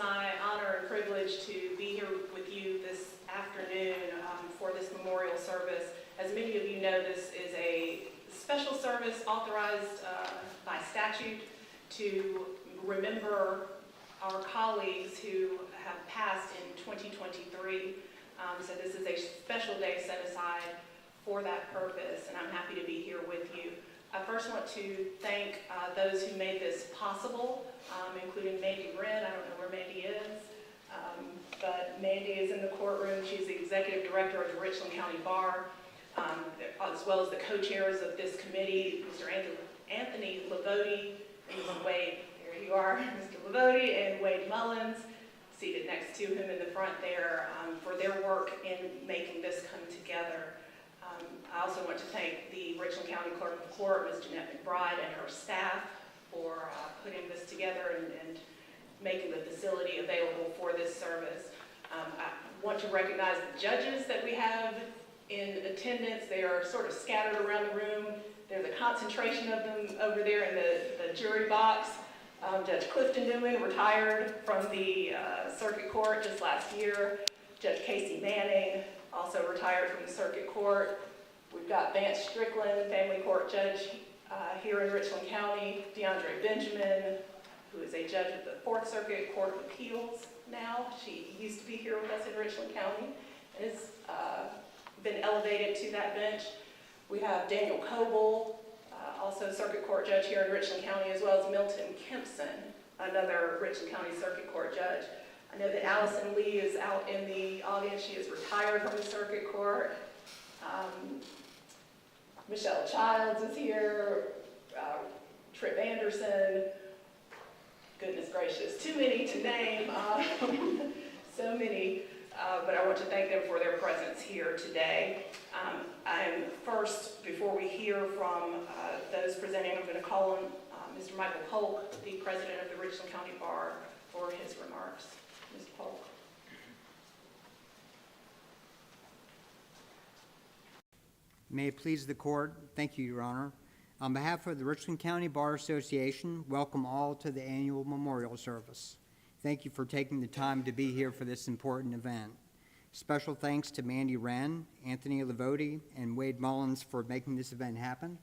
my honor and privilege to be here with you this afternoon for this memorial service. As many of you know, this is a special service authorized by statute to remember our colleagues who have passed in 2023. So this is a special day set aside for that purpose, and I'm happy to be here with you. I first want to thank those who made this possible, including Mandy Wren. I don't know where Mandy is, but Mandy is in the courtroom. She's the executive director of the Richland County Bar, as well as the co-chairs of this committee, Mr. Anthony Lavoti and Wade. There you are, Mr. Lavoti and Wade Mullins, seated next to him in the front there, for their work in making this come together. I also want to thank the Richland County Clerk of Court, Ms. Jeanette McBride, and her staff for putting this together and making the facility available for this service. I want to recognize the judges that we have in attendance. They are sort of scattered around the room. There's a concentration of them over there in the jury box. Judge Clifton Newman retired from the circuit court just last year. Judge Casey Manning also retired from the circuit court. We've got Vance Strickland, family court judge here in Richland County. DeAndre Benjamin, who is a judge at the 4th Circuit Court of Appeals now. She used to be here with us in Richland County and has been elevated to that bench. We have Daniel Coble, also circuit court judge here in Richland County, as well as Milton Kempson, another Richland County Circuit Court judge. I know that Allison Lee is out in the audience. She is retired from the circuit court. Michelle Childs is here, Tripp Anderson, goodness gracious, too many to name, so many, but I want to thank them for their presence here today. I'm first, before we hear from those presenting, I'm going to call on Mr. Michael Polk, the president of the Richland County Bar, for his remarks. Mr. Polk. May it please the court, thank you, Your Honor. On behalf of the Richland County Bar Association, welcome all to the annual memorial service. Thank you for taking the time to be here for this important event. Special thanks to Mandy Wren, Anthony Lavoti, and Wade Mullins for making this event happen.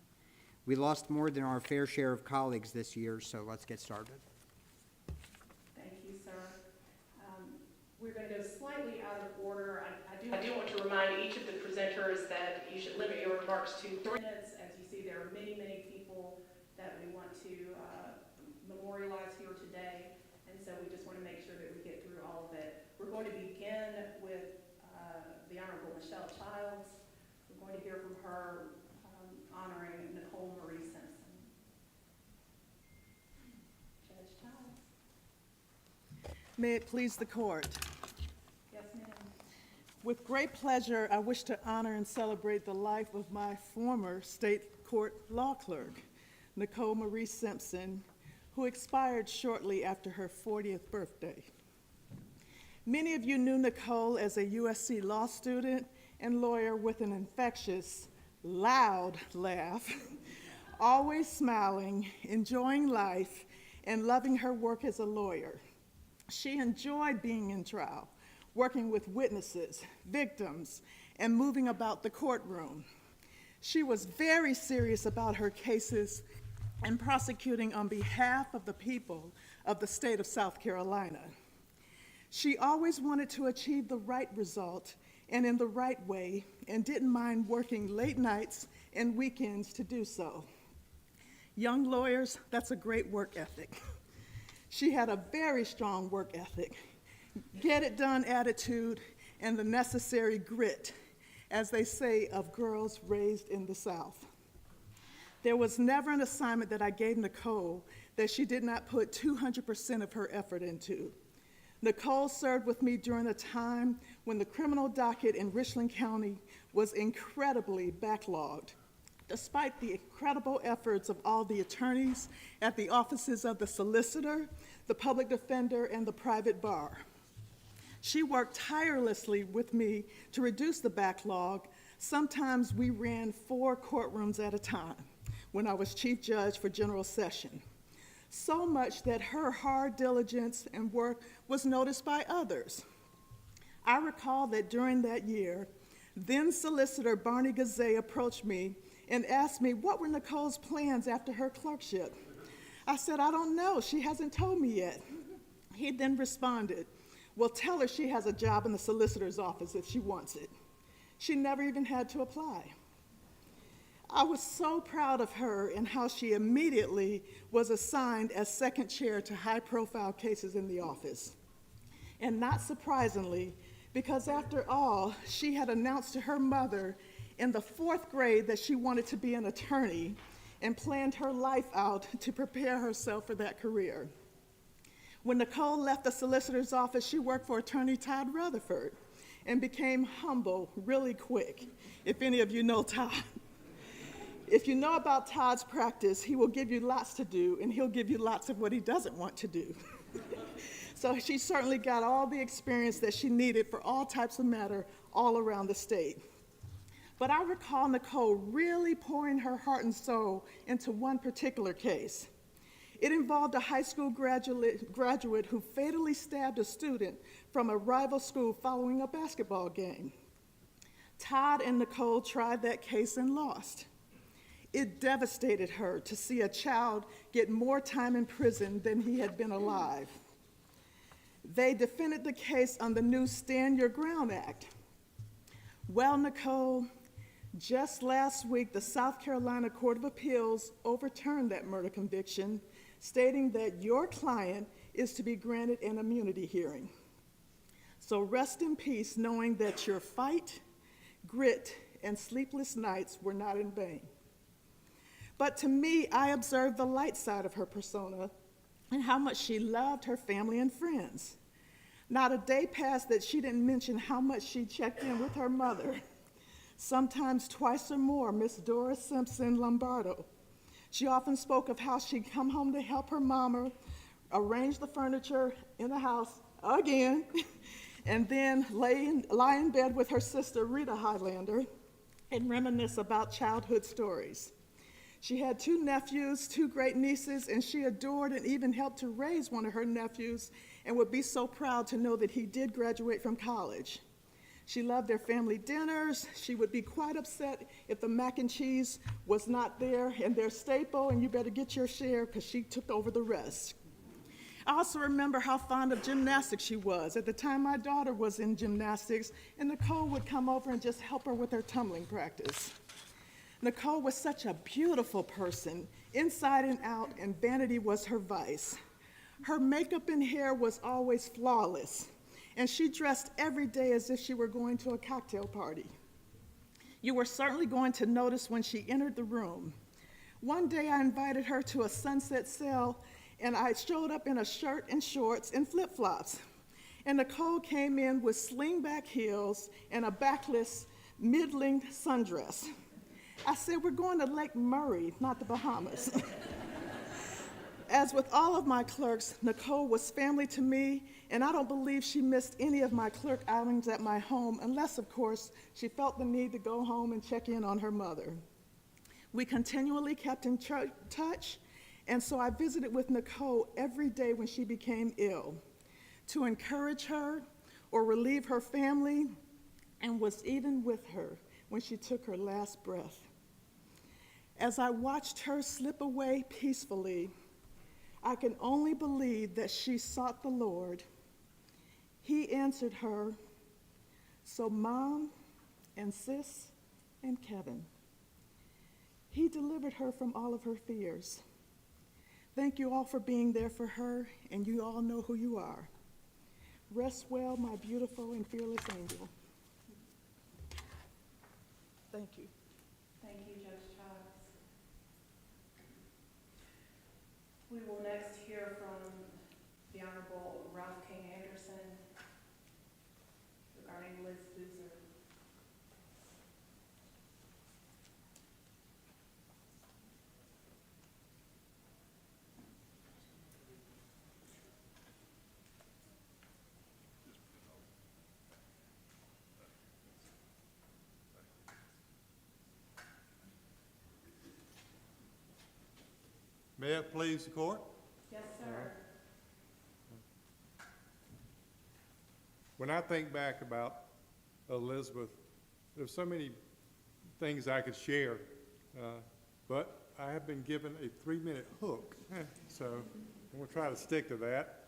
We lost more than our fair share of colleagues this year, so let's get started. Thank you, sir. We're going to go slightly out of order. I do want to remind each of the presenters that you should limit your remarks to 3 minutes. As you see, there are many, many people that we want to memorialize here today, and so we just want to make sure that we get through all of it. We're going to begin with the Honorable Michelle Childs. We're going to hear from her honoring Nicole Marie Simpson. Judge Childs. May it please the court. Yes, ma'am. With great pleasure, I wish to honor and celebrate the life of my former state court law clerk, Nicole Marie Simpson, who expired shortly after her 40th birthday. Many of you knew Nicole as a USC law student and lawyer with an infectious, loud laugh, always smiling, enjoying life, and loving her work as a lawyer. She enjoyed being in trial, working with witnesses, victims, and moving about the courtroom. She was very serious about her cases and prosecuting on behalf of the people of the state of South Carolina. She always wanted to achieve the right result and in the right way, and didn't mind working late nights and weekends to do so. Young lawyers, that's a great work ethic. She had a very strong work ethic, get-it-done attitude, and the necessary grit, as they say of girls raised in the South. There was never an assignment that I gave Nicole that she did not put 200% of her effort into. Nicole served with me during a time when the criminal docket in Richland County was incredibly backlogged. Despite the incredible efforts of all the attorneys at the offices of the solicitor, the public defender, and the private bar. She worked tirelessly with me to reduce the backlog. Sometimes we ran 4 courtrooms at a time when I was chief judge for general session. so much that her hard diligence and work was noticed by others. I recall that during that year, then solicitor Barney Gazay approached me and asked me what were Nicole's plans after her clerkship. I said, I don't know, she hasn't told me yet. He then responded, well, tell her she has a job in the solicitor's office if she wants it. She never even had to apply. I was so proud of her and how she immediately was assigned as second chair to high-profile cases in the office. And not surprisingly, because after all, she had announced to her mother in the 4th grade that she wanted to be an attorney and planned her life out to prepare herself for that career. When Nicole left the solicitor's office, she worked for attorney Todd Rutherford and became humble really quick, if any of you know Todd. If you know about Todd's practice, he will give you lots to do, and he'll give you lots of what he doesn't want to do. So she certainly got all the experience that she needed for all types of matter all around the state. But I recall Nicole really pouring her heart and soul into one particular case. It involved a high school graduate who fatally stabbed a student from a rival school following a basketball game. Todd and Nicole tried that case and lost. It devastated her to see a child get more time in prison than he had been alive. They defended the case on the new Stand Your Ground Act. Well, Nicole, just last week, the South Carolina Court of Appeals overturned that murder conviction, stating that your client is to be granted an immunity hearing. So rest in peace, knowing that your fight, grit, and sleepless nights were not in vain. But to me, I observed the light side of her persona and how much she loved her family and friends. Not a day passed that she didn't mention how much she checked in with her mother, sometimes twice or more, Miss Doris Simpson Lombardo. She often spoke of how she'd come home to help her mama arrange the furniture in the house again, and then lie in bed with her sister Rita Highlander and reminisce about childhood stories. She had 2 nephews, 2 great nieces, and she adored and even helped to raise one of her nephews and would be so proud to know that he did graduate from college. She loved their family dinners. She would be quite upset if the mac and cheese was not there and their staple, and you better get your share because she took over the rest. I also remember how fond of gymnastics she was. At the time, my daughter was in gymnastics, and Nicole would come over and just help her with her tumbling practice. Nicole was such a beautiful person, inside and out, and vanity was her vice. Her makeup and hair was always flawless, and she dressed every day as if she were going to a cocktail party. You were certainly going to notice when she entered the room. One day I invited her to a sunset sail, and I showed up in a shirt and shorts and flip-flops. And Nicole came in with slingback heels and a backless, middling sundress. I said, we're going to Lake Murray, not the Bahamas. As with all of my clerks, Nicole was family to me, and I don't believe she missed any of my clerk outings at my home, unless, of course, she felt the need to go home and check in on her mother. We continually kept in touch, and so I visited with Nicole every day when she became ill, to encourage her or relieve her family, and was even with her when she took her last breath. As I watched her slip away peacefully, I can only believe that she sought the Lord. He answered her, so Mom and Sis and Kevin. He delivered her from all of her fears. Thank you all for being there for her, and you all know who you are. Rest well, my beautiful and fearless angel. Thank you. Thank you, Judge Childs. We will next hear from the Honorable Ralph King Anderson regarding Liz Boozer. May it please the court. sir. When I think back about Elizabeth, there's so many things I could share, but I have been given a 3-minute hook, so I'm going to try to stick to that.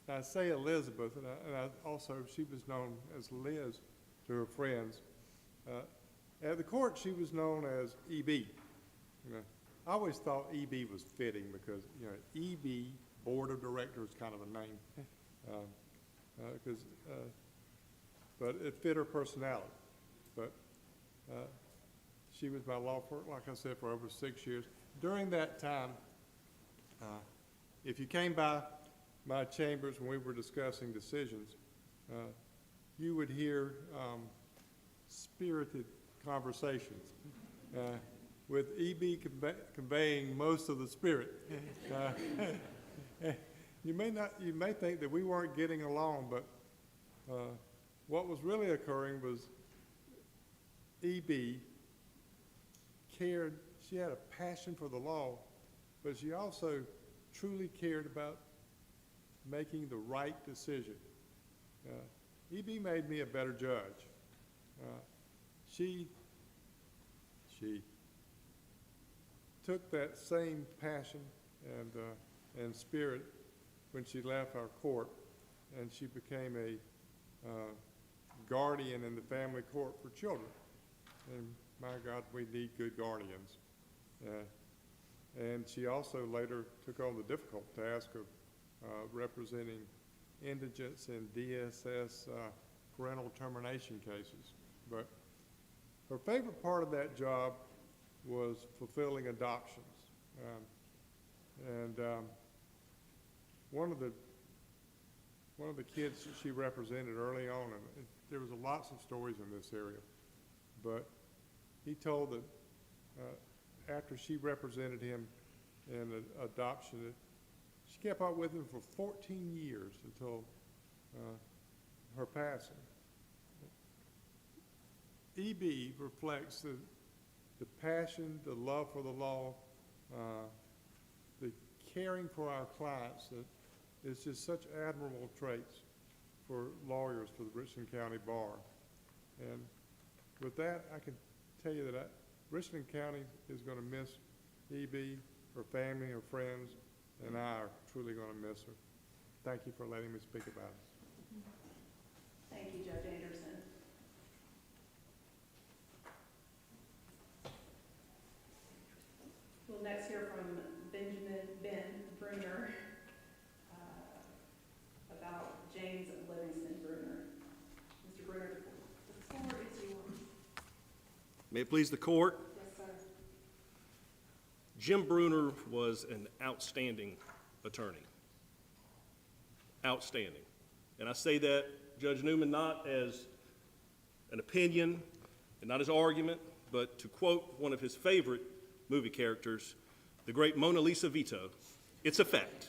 I say Elizabeth, and I also, she was known as Liz to her friends. At the court, she was known as EB. You know, I always thought EB was fitting because, you know, EB, Board of Directors, kind of a name, but it fit her personality. But she was my law firm, like I said, for over 6 years. During that time, if you came by my chambers when we were discussing decisions, you would hear spirited conversations with EB conveying most of the spirit. You may think that we weren't getting along, but what was really occurring was EB cared. She had a passion for the law, but she also truly cared about making the right decision. EB made me a better judge. She took that same passion and spirit when she left our court, and she became a guardian in the family court for children. And my God, we need good guardians. And she also later took on the difficult task of representing indigents in DSS parental termination cases. But her favorite part of that job was fulfilling adoptions. One of the kids that she represented early on, and there was lots of stories in this area, but he told that after she represented him in adoption, she kept up with him for 14 years until her passing. EB reflects the passion, the love for the law, the caring for our clients that is just such admirable traits for lawyers for the Richland County Bar. And with that, I can tell you that Richland County is going to miss EB, her family, her friends, and I are truly going to miss her. Thank you for letting me speak about it. Thank you, Judge Anderson. We'll next hear from Ben Bruner about James Livingston Bruner. Mr. Bruner, the floor is yours. May it please the court. Yes, sir. Jim Bruner was an outstanding attorney. Outstanding. And I say that, Judge Newman, not as an opinion and not as argument, but to quote one of his favorite movie characters, the great Mona Lisa Vito, it's a fact.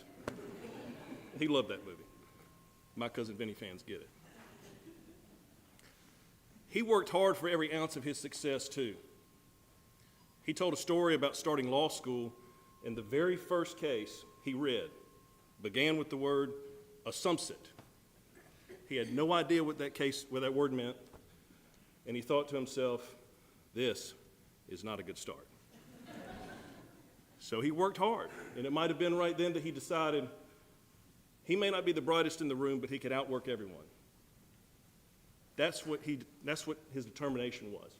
He loved that movie. My cousin Vinny fans get it. He worked hard for every ounce of his success, too. He told a story about starting law school, and the very first case he read began with the word assumpsit. He had no idea what that word meant, and he thought to himself, this is not a good start. So he worked hard, and it might have been right then that he decided he may not be the brightest in the room, but he could outwork everyone. That's what his determination was.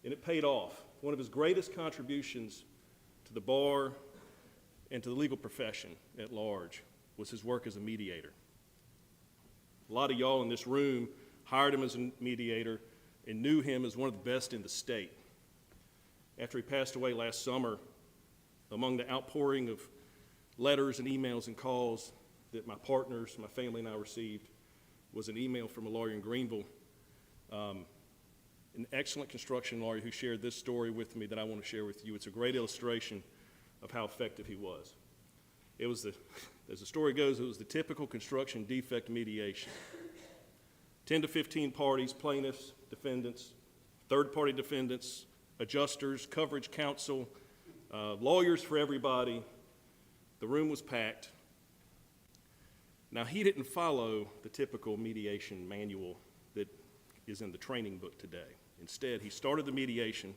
And it paid off. One of his greatest contributions to the bar and to the legal profession at large was his work as a mediator. A lot of y'all in this room hired him as a mediator and knew him as one of the best in the state. After he passed away last summer, among the outpouring of letters and emails and calls that my partners, my family and I received, was an email from a lawyer in Greenville, an excellent construction lawyer who shared this story with me that I want to share with you. It's a great illustration of how effective he was. It was as the story goes, it was the typical construction defect mediation. 10 to 15 parties, plaintiffs, defendants, third-party defendants, adjusters, coverage counsel, lawyers for everybody. The room was packed. Now, he didn't follow the typical mediation manual that is in the training book today. Instead, he started the mediation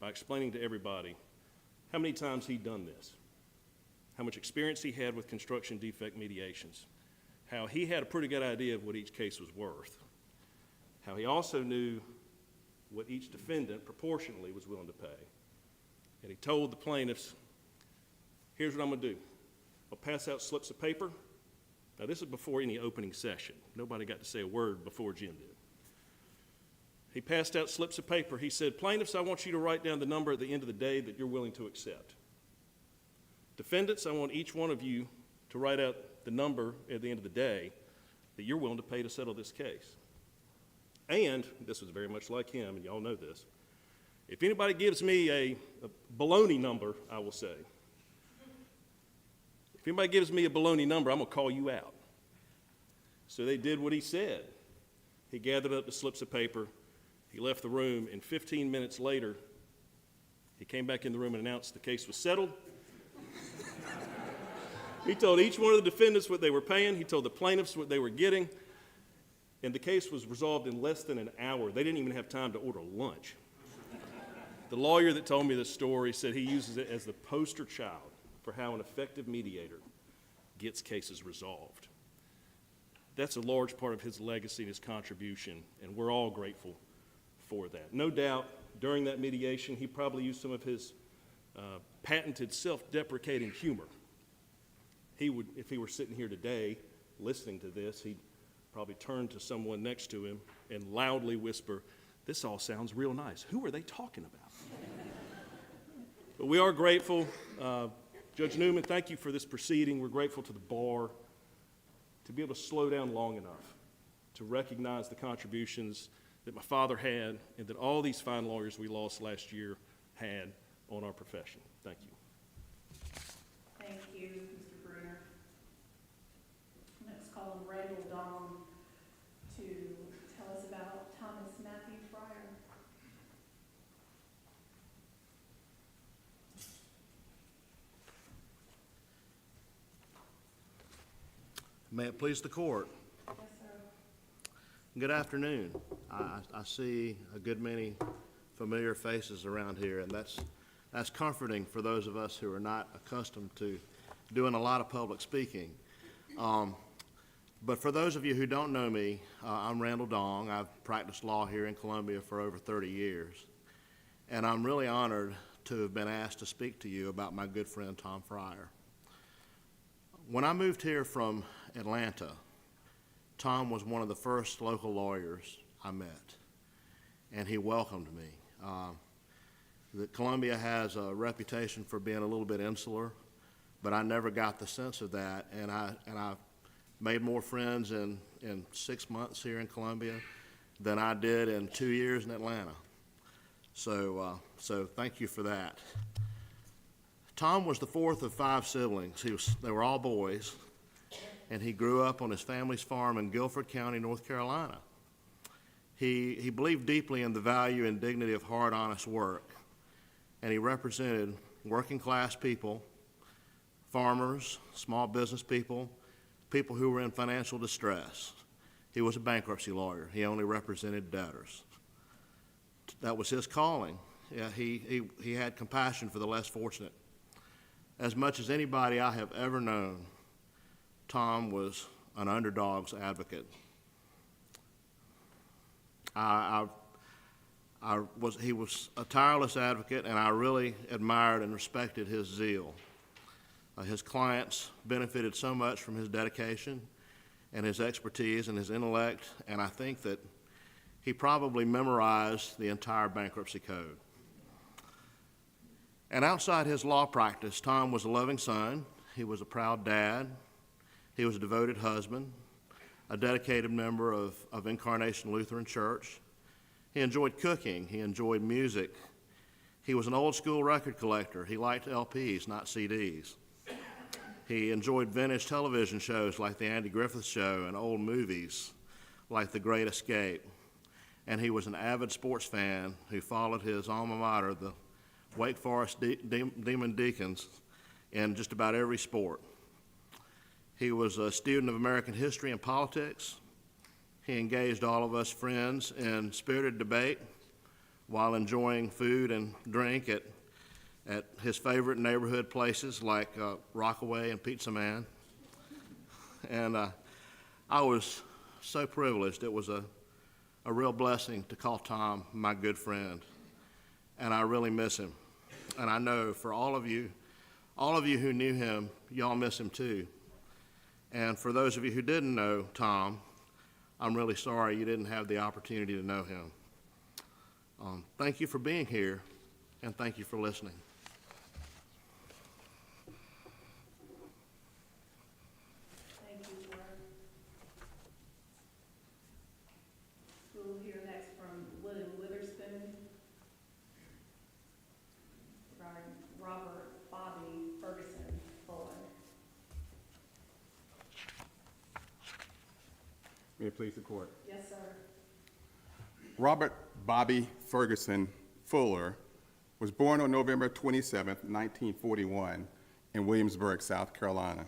by explaining to everybody how many times he'd done this, how much experience he had with construction defect mediations, how he had a pretty good idea of what each case was worth, how he also knew what each defendant proportionally was willing to pay. And he told the plaintiffs, here's what I'm gonna do. I'll pass out slips of paper. Now, this is before any opening session. Nobody got to say a word before Jim did. He passed out slips of paper. He said, plaintiffs, I want you to write down the number at the end of the day that you're willing to accept. Defendants, I want each one of you to write out the number at the end of the day that you're willing to pay to settle this case. And, this was very much like him, and y'all know this, if anybody gives me a baloney number, I will say, if anybody gives me a baloney number, I'm going to call you out. So they did what he said. He gathered up the slips of paper. He left the room, and 15 minutes later, he came back in the room and announced the case was settled. He told each one of the defendants what they were paying. He told the plaintiffs what they were getting. And the case was resolved in less than an hour. They didn't even have time to order lunch. The lawyer that told me this story said he uses it as the poster child for how an effective mediator gets cases resolved. That's a large part of his legacy and his contribution, and we're all grateful for that. No doubt, during that mediation, he probably used some of his patented self-deprecating humor. He would, if he were sitting here today listening to this, he'd probably turn to someone next to him and loudly whisper, "This all sounds real nice. Who are they talking about?" But we are grateful. Judge Newman, thank you for this proceeding. We're grateful to the bar to be able to slow down long enough to recognize the contributions that my father had and that all these fine lawyers we lost last year had on our profession. Thank you. Thank you, Mr. Bruner. Next, call on Randall Dong to tell us about Thomas Matthew Fryer. May it please the court. Yes, sir. Good afternoon. I see a good many familiar faces around here, and that's comforting for those of us who are not accustomed to doing a lot of public speaking. But for those of you who don't know me, I'm Randall Dong. I've practiced law here in Columbia for over 30 years, and I'm really honored to have been asked to speak to you about my good friend Tom Fryer. When I moved here from Atlanta, Tom was one of the first local lawyers I met, and he welcomed me. Columbia has a reputation for being a little bit insular, but I never got the sense of that, and I made more friends in 6 months here in Columbia than I did in 2 years in Atlanta. So thank you for that. Tom was the fourth of 5 siblings. They were all boys, and he grew up on his family's farm in Guilford County, North Carolina. He believed deeply in the value and dignity of hard, honest work, and he represented working class people, farmers, small business people, people who were in financial distress. He was a bankruptcy lawyer. He only represented debtors. That was his calling. Yeah, he had compassion for the less fortunate. As much as anybody I have ever known, Tom was an underdog's advocate. He was a tireless advocate, and I really admired and respected his zeal. His clients benefited so much from his dedication and his expertise and his intellect, and I think that he probably memorized the entire bankruptcy code. And outside his law practice, Tom was a loving son. He was a proud dad. He was a devoted husband, a dedicated member of Incarnation Lutheran Church. He enjoyed cooking. He enjoyed music. He was an old school record collector. He liked LPs, not CDs. He enjoyed vintage television shows like The Andy Griffith Show and old movies like The Great Escape. And he was an avid sports fan who followed his alma mater, the Wake Forest Demon Deacons in just about every sport. He was a student of American history and politics. He engaged all of us friends in spirited debate while enjoying food and drink at his favorite neighborhood places like Rockaway and Pizza Man. And I was so privileged. It was a real blessing to call Tom my good friend. And I really miss him. And I know for all of you who knew him, y'all miss him too. And for those of you who didn't know Tom, I'm really sorry you didn't have the opportunity to know him. Thank you for being here, and thank you for listening. Thank you, Warren. We'll hear next from William Witherspoon regarding Robert Bobby Ferguson Fuller. May it please the court. Yes, sir. Robert Bobby Ferguson Fuller was born on November 27, 1941, in Williamsburg, South Carolina.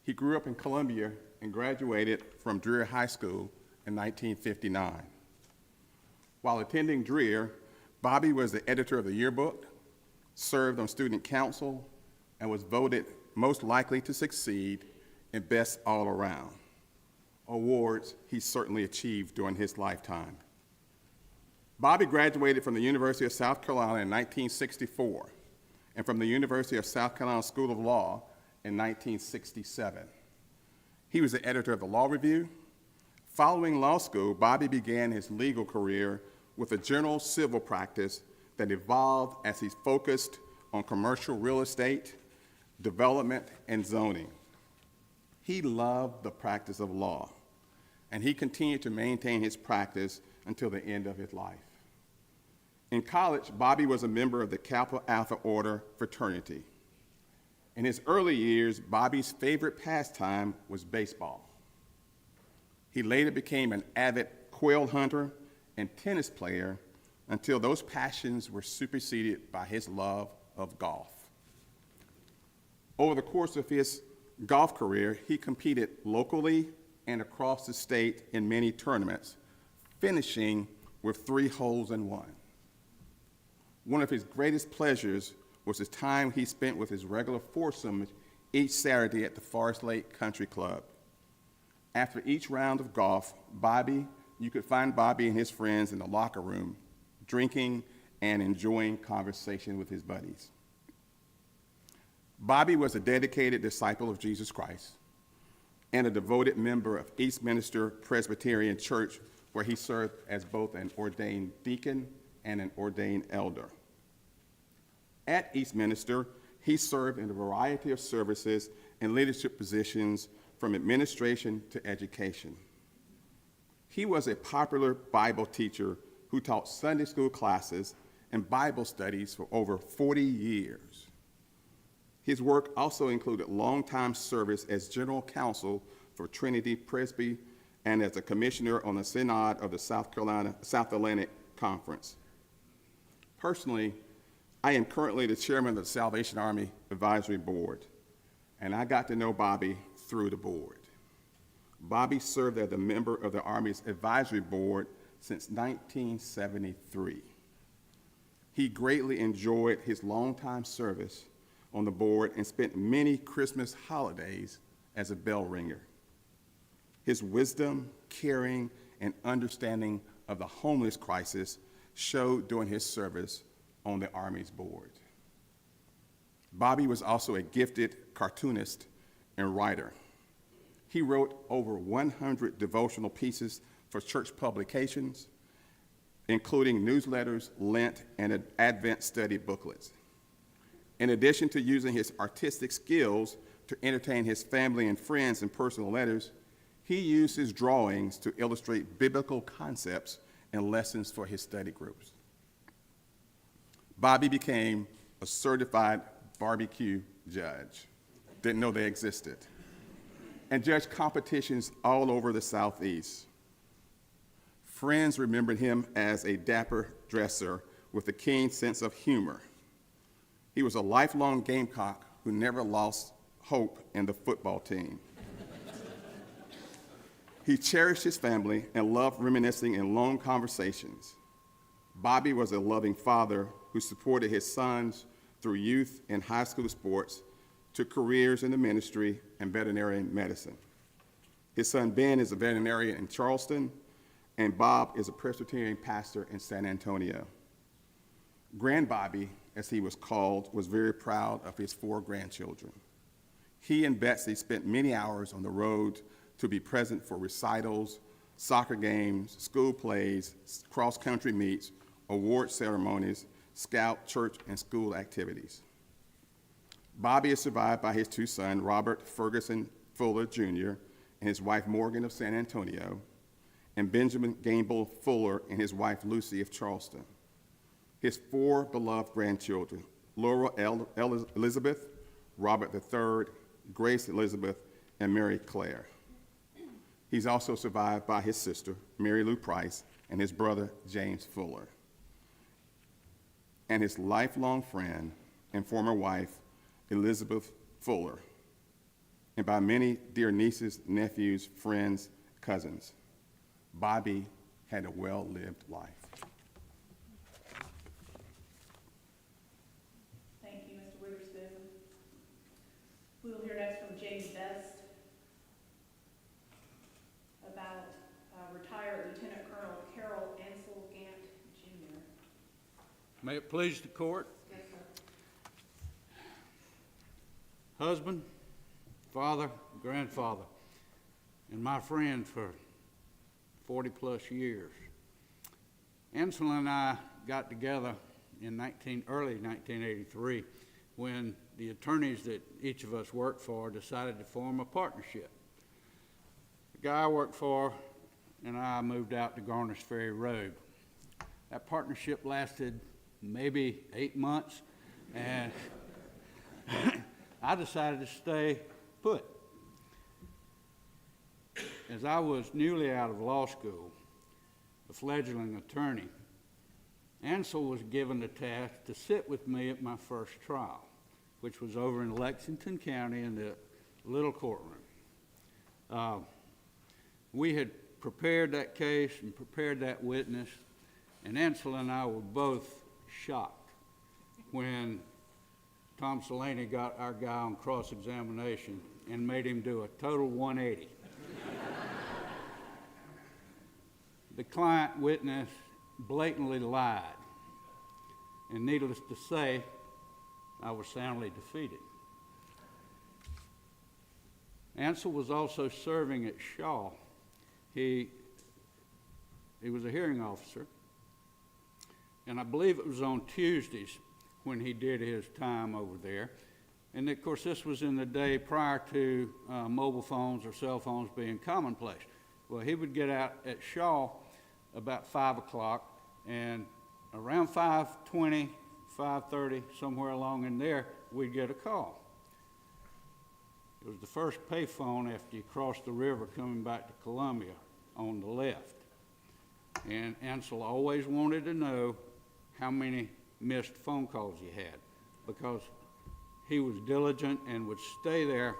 He grew up in Columbia and graduated from Dreher High School in 1959. While attending Dreher, Bobby was the editor of the yearbook, served on student council, and was voted most likely to succeed in Best All Around, awards he certainly achieved during his lifetime. Bobby graduated from the University of South Carolina in 1964 and from the University of South Carolina School of Law in 1967. He was the editor of the Law Review. Following law school, Bobby began his legal career with a general civil practice that evolved as he focused on commercial real estate, development, and zoning. He loved the practice of law, and he continued to maintain his practice until the end of his life. In college, Bobby was a member of the Kappa Alpha Order fraternity. In his early years, Bobby's favorite pastime was baseball. He later became an avid quail hunter and tennis player until those passions were superseded by his love of golf. Over the course of his golf career, he competed locally and across the state in many tournaments, finishing with 3 holes in 1. One of his greatest pleasures was the time he spent with his regular foursome each Saturday at the Forest Lake Country Club. After each round of golf, you could find Bobby and his friends in the locker room, drinking and enjoying conversation with his buddies. Bobby was a dedicated disciple of Jesus Christ and a devoted member of Eastminster Presbyterian Church, where he served as both an ordained deacon and an ordained elder. At Eastminster, he served in a variety of services and leadership positions from administration to education. He was a popular Bible teacher who taught Sunday school classes and Bible studies for over 40 years. His work also included long-time service as general counsel for Trinity Presby and as a commissioner on the Synod of the South Atlantic Conference. Personally, I am currently the chairman of the Salvation Army Advisory Board, and I got to know Bobby through the board. Bobby served as a member of the Army's Advisory Board since 1973. He greatly enjoyed his longtime service on the board and spent many Christmas holidays as a bell ringer. His wisdom, caring, and understanding of the homeless crisis showed during his service on the Army's board. Bobby was also a gifted cartoonist and writer. He wrote over 100 devotional pieces for church publications, including newsletters, Lent, and Advent study booklets. In addition to using his artistic skills to entertain his family and friends in personal letters, he used his drawings to illustrate biblical concepts and lessons for his study groups. Bobby became a certified barbecue judge. Didn't know they existed. And judged competitions all over the Southeast. Friends remembered him as a dapper dresser with a keen sense of humor. He was a lifelong Gamecock who never lost hope in the football team. He cherished his family and loved reminiscing in long conversations. Bobby was a loving father who supported his sons through youth and high school sports to careers in the ministry and veterinary medicine. His son Ben is a veterinarian in Charleston, and Bob is a Presbyterian pastor in San Antonio. Grand Bobby, as he was called, was very proud of his 4 grandchildren. He and Betsy spent many hours on the road to be present for recitals, soccer games, school plays, cross-country meets, award ceremonies, scout, church, and school activities. Bobby is survived by his 2 sons, Robert Ferguson Fuller Jr. and his wife Morgan of San Antonio, and Benjamin Gamble Fuller and his wife Lucy of Charleston. His 4 beloved grandchildren, Laura Elizabeth, Robert III, Grace Elizabeth, and Mary Claire. He's also survived by his sister, Mary Lou Price, and his brother, James Fuller, and his lifelong friend and former wife, Elizabeth Fuller, and by many dear nieces, nephews, friends, cousins. Bobby had a well-lived life. Thank you, Mr. Witherspoon. We will hear next from James Best about retired Lieutenant Colonel Carroll Ansel Gant, Jr. May it please the court, Yes, sir. husband, father, grandfather, and my friend for 40-plus years. Ansel and I got together in early 1983 when the attorneys that each of us worked for decided to form a partnership. The guy I worked for and I moved out to Garner's Ferry Road. That partnership lasted maybe 8 months, and I decided to stay put. As I was newly out of law school, a fledgling attorney, Ansel was given the task to sit with me at my first trial, which was over in Lexington County in the little courtroom. We had prepared that case and prepared that witness, and Ansel and I were both shocked when Tom Salaney got our guy on cross-examination and made him do a total 180. The client witness blatantly lied, and needless to say, I was soundly defeated. Ansel was also serving at Shaw. He was a hearing officer, and I believe it was on Tuesdays when he did his time over there. And of course, this was in the day prior to mobile phones or cell phones being commonplace. Well, he would get out at Shaw about 5 o'clock, and around 5:20, 5:30, somewhere along in there, we'd get a call. It was the first payphone after you crossed the river coming back to Columbia on the left. And Ansel always wanted to know how many missed phone calls you had, because he was diligent and would stay there.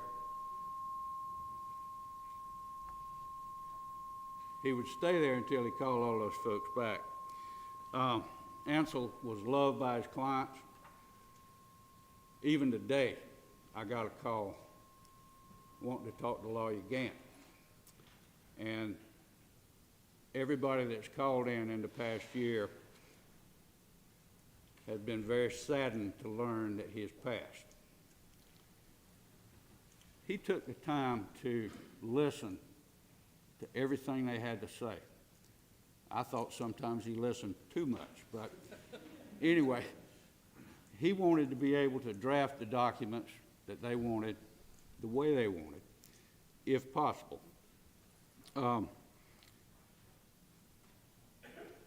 He would stay there until he called all those folks back. Ansel was loved by his clients. Even today, I got a call wanting to talk to Lawyer Gant. And everybody that's called in the past year has been very saddened to learn that he has passed. He took the time to listen to everything they had to say. I thought sometimes he listened too much, but anyway, he wanted to be able to draft the documents that they wanted the way they wanted, if possible.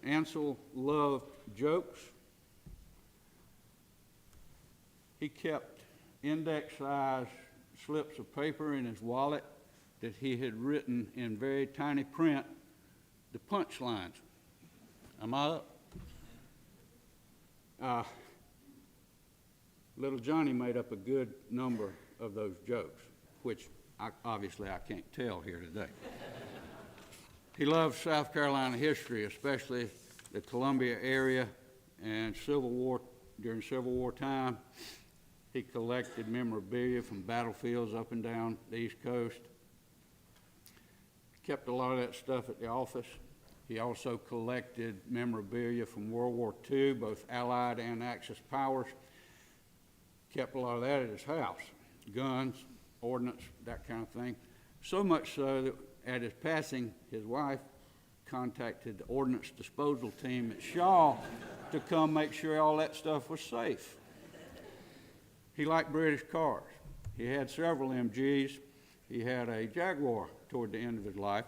Ansel loved jokes. He kept index-sized slips of paper in his wallet that he had written in very tiny print the punchlines. Am I up? Little Johnny made up a good number of those jokes, which obviously I can't tell here today. He loved South Carolina history, especially the Columbia area and Civil War. During Civil War time, he collected memorabilia from battlefields up and down the East Coast. Kept a lot of that stuff at the office. He also collected memorabilia from World War II, both Allied and Axis powers. Kept a lot of that at his house, guns, ordnance, that kind of thing. So much so that at his passing, his wife contacted the ordnance disposal team at Shaw to come make sure all that stuff was safe. He liked British cars. He had several MGs. He had a Jaguar toward the end of his life.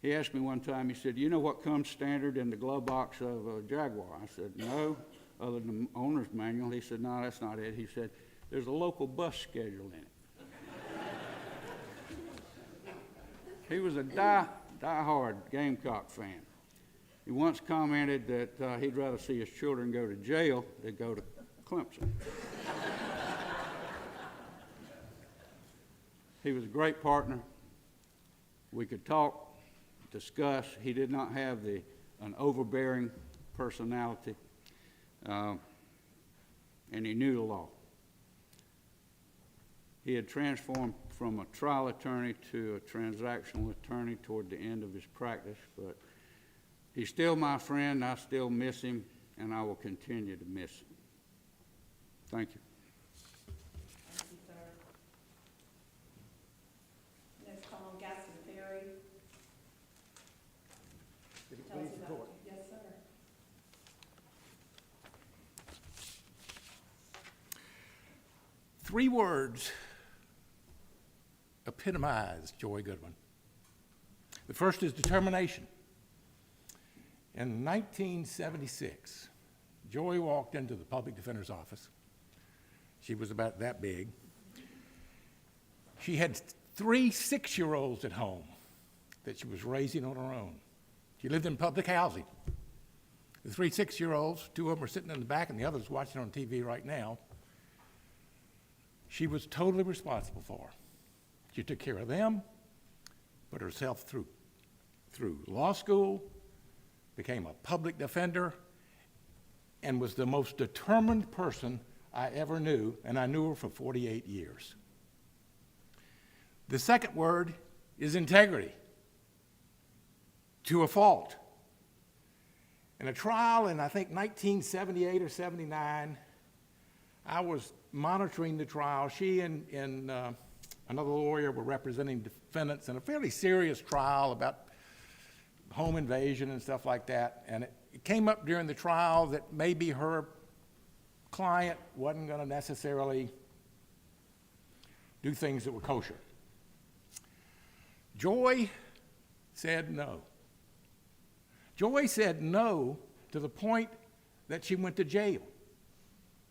He asked me one time, he said, "You know what comes standard in the glove box of a Jaguar?" I said, "No, other than the owner's manual." He said, "No, that's not it." He said, "There's a local bus schedule in it." He was a die-hard Gamecock fan. He once commented that he'd rather see his children go to jail than go to Clemson. He was a great partner. We could talk, discuss. He did not have an overbearing personality, and he knew the law. He had transformed from a trial attorney to a transactional attorney toward the end of his practice, but he's still my friend. I still miss him, and I will continue to miss him. Thank you. Thank you, sir. Next call on Gaston Ferry. Tell us about it. Yes, sir. Three words epitomize Joy Goodwin. The first is determination. In 1976, Joy walked into the public defender's office. She was about that big. She had 3 6-year-olds at home that she was raising on her own. She lived in public housing. The 3 6-year-olds, 2 of them are sitting in the back and the other's watching on TV right now. She was totally responsible for. She took care of them, put herself through law school, became a public defender, and was the most determined person I ever knew, and I knew her for 48 years. The second word is integrity, to a fault. In a trial in, I think, 1978 or 79, I was monitoring the trial. She and another lawyer were representing defendants in a fairly serious trial about home invasion and stuff like that. And it came up during the trial that maybe her client wasn't going to necessarily do things that were kosher. Joy said no. Joy said no to the point that she went to jail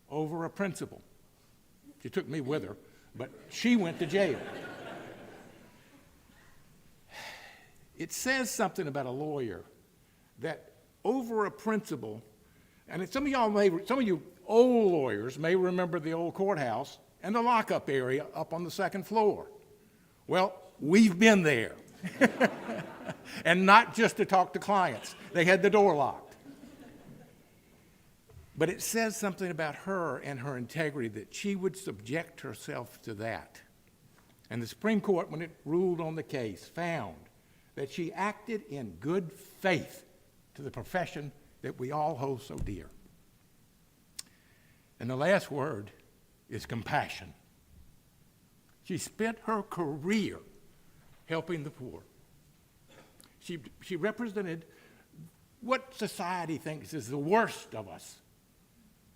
over a principal. She took me with her, but she went to jail. It says something about a lawyer that over a principal, and some of you old lawyers may remember the old courthouse and the lockup area up on the 2nd floor. Well, we've been there. And not just to talk to clients. They had the door locked. But it says something about her and her integrity that she would subject herself to that. And the Supreme Court, when it ruled on the case, found that she acted in good faith to the profession that we all hold so dear. And the last word is compassion. She spent her career helping the poor. She represented what society thinks is the worst of us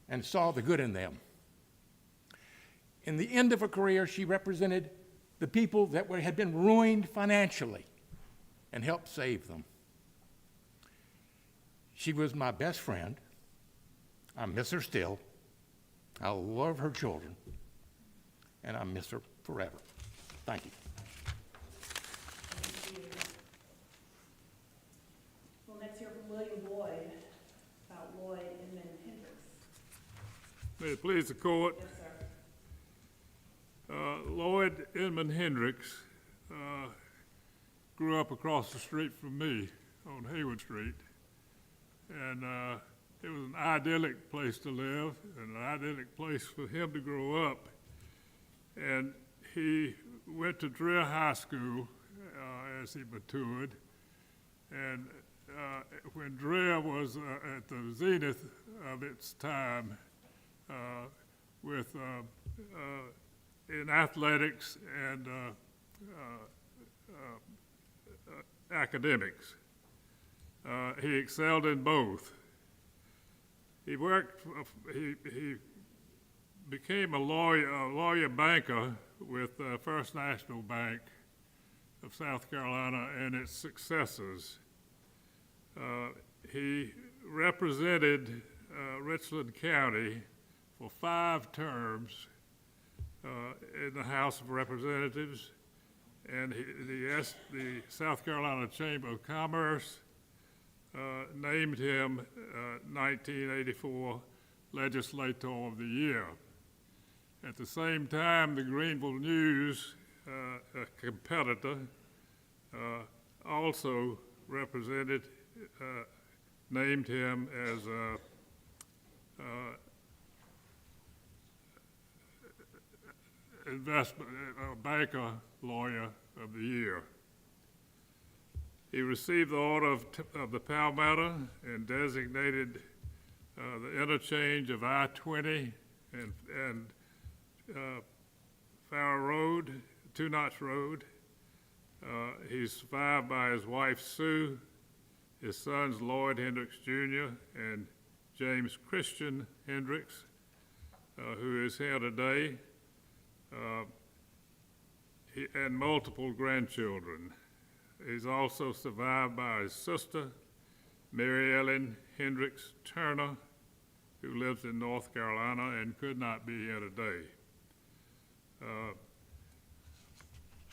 and saw the good in them. In the end of her career, she represented the people that had been ruined financially and helped save them. She was my best friend. I miss her still. I love her children, and I miss her forever. Thank you. Thank you. We'll next hear from William Lloyd about Lloyd and then Hendricks. May it please the court. Yes, sir. Lloyd Edmund Hendricks grew up across the street from me on Hayward Street. And it was an idyllic place to live and an idyllic place for him to grow up. And he went to Dreher High School as he matured. And when Dreher was at the zenith of its time with in athletics and academics. He excelled in both. He became a lawyer banker with First National Bank of South Carolina and its successors. He represented Richland County for 5 terms in the House of Representatives, and the South Carolina Chamber of Commerce named him 1984 Legislator of the Year. At the same time, the Greenville News, a competitor, also named him as a banker lawyer of the year. He received the Order of the Palmetto and designated the interchange of I-20 and Farrow Road, Two Notch Road. He's survived by his wife Sue, his sons Lloyd Hendricks Jr. and James Christian Hendricks, who is here today, and multiple grandchildren. He's also survived by his sister, Mary Ellen Hendricks Turner, who lives in North Carolina and could not be here today.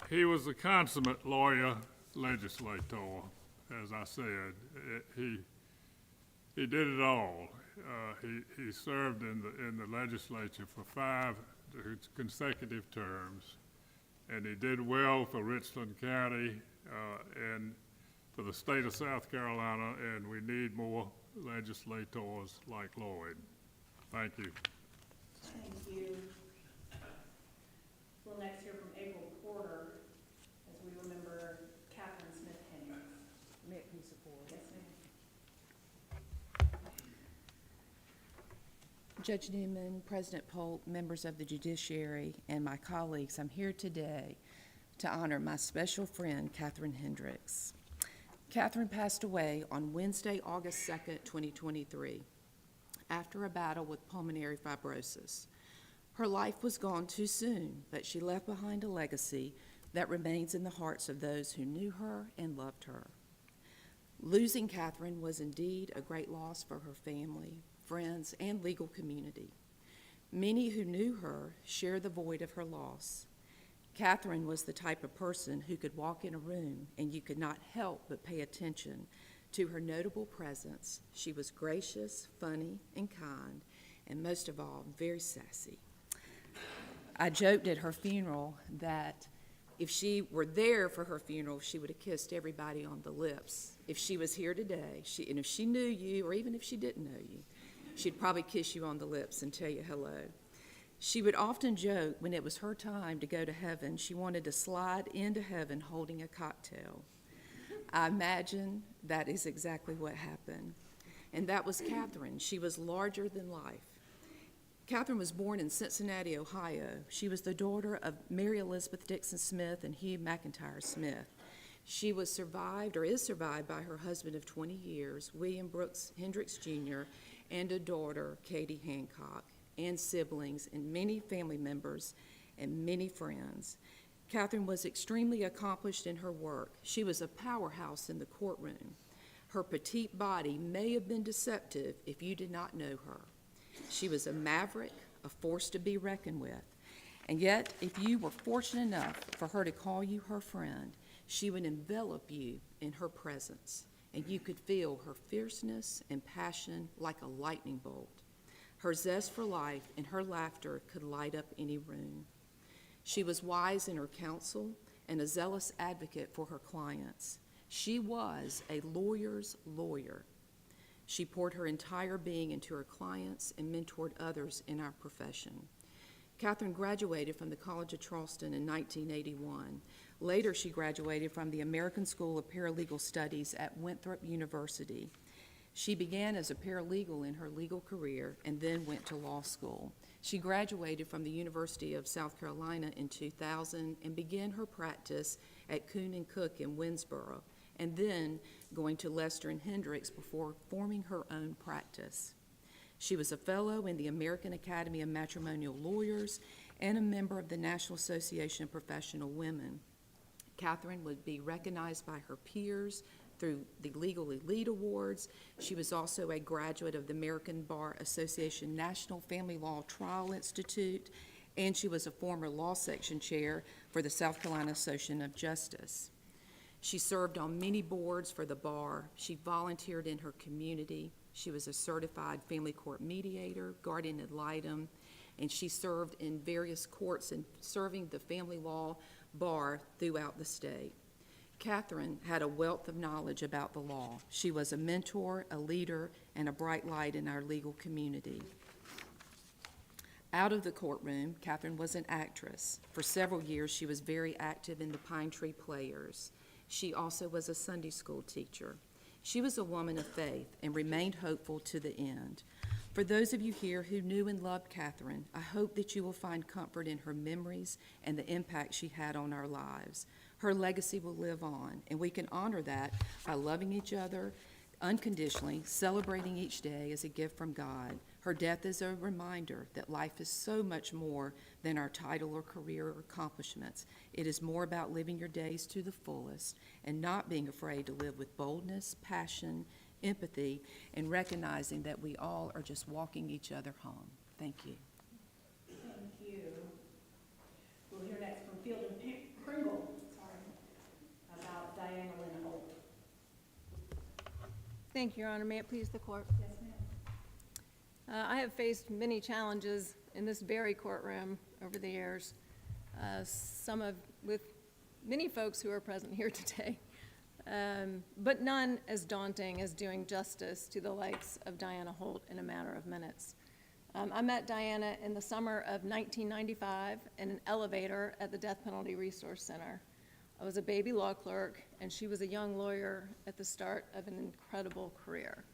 He was a consummate lawyer legislator, as I said. He did it all. He served in the legislature for 5 consecutive terms, and he did well for Richland County and for the state of South Carolina, and we need more legislators like Lloyd. Thank you. Thank you. We'll next hear from April Porter as we remember Catherine Smith Hendricks. May it please the court. Yes, ma'am. Judge Newman, President Polk, members of the judiciary, and my colleagues, I'm here today to honor my special friend, Catherine Hendricks. Catherine passed away on Wednesday, August 2nd, 2023, after a battle with pulmonary fibrosis. Her life was gone too soon, but she left behind a legacy that remains in the hearts of those who knew her and loved her. Losing Catherine was indeed a great loss for her family, friends, and legal community. Many who knew her share the void of her loss. Catherine was the type of person who could walk in a room and you could not help but pay attention to her notable presence. She was gracious, funny, and kind, and most of all, very sassy. I joked at her funeral that if she were there for her funeral, she would have kissed everybody on the lips. If she was here today, and if she knew you, or even if she didn't know you, she'd probably kiss you on the lips and tell you hello. She would often joke when it was her time to go to heaven, she wanted to slide into heaven holding a cocktail. I imagine that is exactly what happened. And that was Catherine. She was larger than life. Catherine was born in Cincinnati, Ohio. She was the daughter of Mary Elizabeth Dixon Smith and Hugh McIntyre Smith. She was survived, or is survived, by her husband of 20 years, William Brooks Hendricks Jr., and a daughter, Katie Hancock, and siblings, and many family members, and many friends. Catherine was extremely accomplished in her work. She was a powerhouse in the courtroom. Her petite body may have been deceptive if you did not know her. She was a maverick, a force to be reckoned with. And yet, if you were fortunate enough for her to call you her friend, she would envelop you in her presence, and you could feel her fierceness and passion like a lightning bolt. Her zest for life and her laughter could light up any room. She was wise in her counsel and a zealous advocate for her clients. She was a lawyer's lawyer. She poured her entire being into her clients and mentored others in our profession. Catherine graduated from the College of Charleston in 1981. Later, she graduated from the American School of Paralegal Studies at Winthrop University. She began as a paralegal in her legal career and then went to law school. She graduated from the University of South Carolina in 2000 and began her practice at Kuhn & Cook in Winsboro, and then going to Lester and Hendricks before forming her own practice. She was a fellow in the American Academy of Matrimonial Lawyers and a member of the National Association of Professional Women. Catherine would be recognized by her peers through the Legal Elite Awards. She was also a graduate of the American Bar Association National Family Law Trial Institute, and she was a former law section chair for the South Carolina Association of Justice. She served on many boards for the bar. She volunteered in her community. She was a certified family court mediator, guardian ad litem, and she served in various courts and serving the family law bar throughout the state. Catherine had a wealth of knowledge about the law. She was a mentor, a leader, and a bright light in our legal community. Out of the courtroom, Catherine was an actress. For several years, she was very active in the Pine Tree Players. She also was a Sunday school teacher. She was a woman of faith and remained hopeful to the end. For those of you here who knew and loved Catherine, I hope that you will find comfort in her memories and the impact she had on our lives. Her legacy will live on, and we can honor that by loving each other unconditionally, celebrating each day as a gift from God. Her death is a reminder that life is so much more than our title or career or accomplishments. It is more about living your days to the fullest and not being afraid to live with boldness, passion, empathy, and recognizing that we all are just walking each other home. Thank you. Thank you. We'll hear next from Field and Pringle, about Diana Lynn Holt. Thank you, Your Honor. May it please the court? Yes, ma'am. I have faced many challenges in this very courtroom over the years, with many folks who are present here today, but none as daunting as doing justice to the likes of Diana Holt in a matter of minutes. I met Diana in the summer of 1995 in an elevator at the Death Penalty Resource Center. I was a baby law clerk, and she was a young lawyer at the start of an incredible career.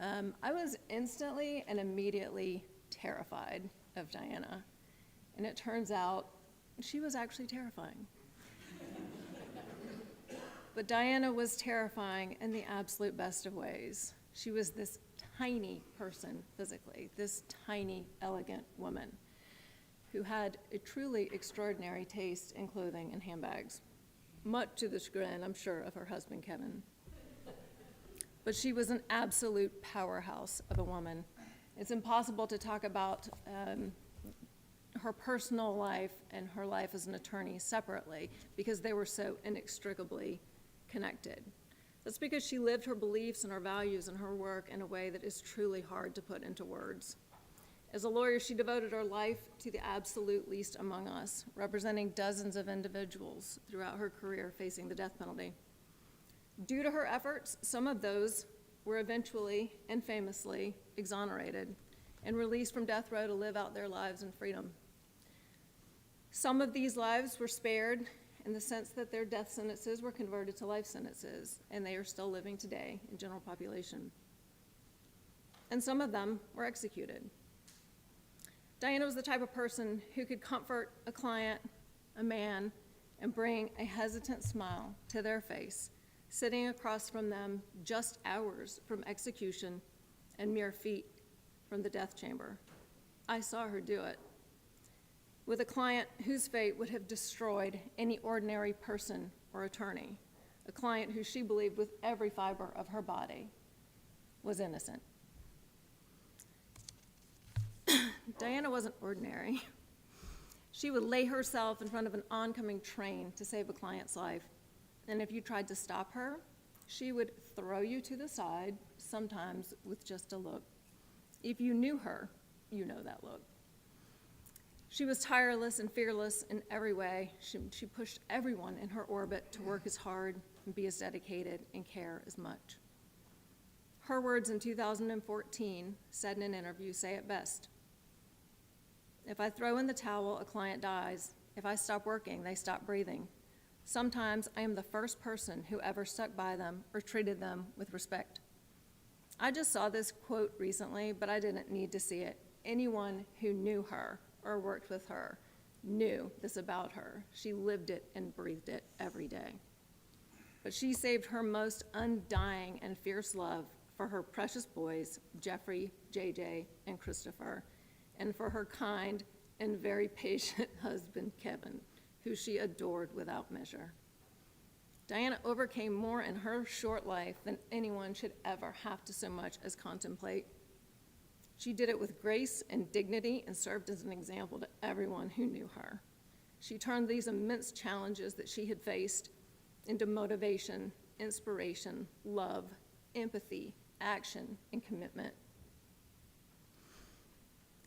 I was instantly and immediately terrified of Diana, and it turns out she was actually terrifying. But Diana was terrifying in the absolute best of ways. She was this tiny person physically, this tiny, elegant woman who had a truly extraordinary taste in clothing and handbags, much to the chagrin, I'm sure, of her husband, Kevin. But she was an absolute powerhouse of a woman. It's impossible to talk about her personal life and her life as an attorney separately because they were so inextricably connected. That's because she lived her beliefs and her values and her work in a way that is truly hard to put into words. As a lawyer, she devoted her life to the absolute least among us, representing dozens of individuals throughout her career facing the death penalty. Due to her efforts, some of those were eventually and famously exonerated and released from death row to live out their lives in freedom. Some of these lives were spared in the sense that their death sentences were converted to life sentences, and they are still living today in general population. And some of them were executed. Diana was the type of person who could comfort a client, a man, and bring a hesitant smile to their face, sitting across from them just hours from execution and mere feet from the death chamber. I saw her do it with a client whose fate would have destroyed any ordinary person or attorney, a client who she believed with every fiber of her body was innocent. Diana wasn't ordinary. She would lay herself in front of an oncoming train to save a client's life, and if you tried to stop her, she would throw you to the side, sometimes with just a look. If you knew her, you know that look. She was tireless and fearless in every way. She pushed everyone in her orbit to work as hard and be as dedicated and care as much. Her words in 2014, said in an interview, say it best. If I throw in the towel, a client dies. If I stop working, they stop breathing. Sometimes I am the first person who ever stuck by them or treated them with respect. I just saw this quote recently, but I didn't need to see it. Anyone who knew her or worked with her knew this about her. She lived it and breathed it every day. But she saved her most undying and fierce love for her precious boys, Jeffrey, JJ, and Christopher, and for her kind and very patient husband, Kevin, who she adored without measure. Diana overcame more in her short life than anyone should ever have to so much as contemplate. She did it with grace and dignity and served as an example to everyone who knew her. She turned these immense challenges that she had faced into motivation, inspiration, love, empathy, action, and commitment.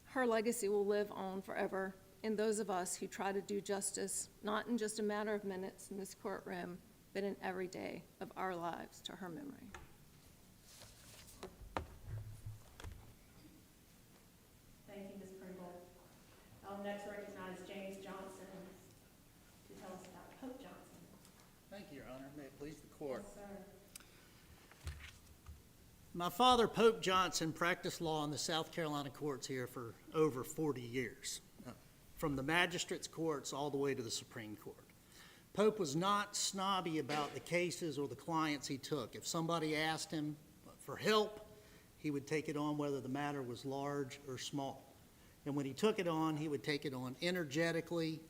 Her legacy will live on forever in those of us who try to do justice, not in just a matter of minutes in this courtroom, but in every day of our lives to her memory. Thank you, Ms. Pringle. I'll next recognize James Johnson to tell us about Pope Johnson. Thank you, Your Honor. May it please the court. Yes, sir. My father, Pope Johnson, practiced law in the South Carolina courts here for over 40 years, from the magistrates' courts all the way to the Supreme Court. Pope was not snobby about the cases or the clients he took. If somebody asked him for help, he would take it on whether the matter was large or small. And when he took it on, he would take it on energetically,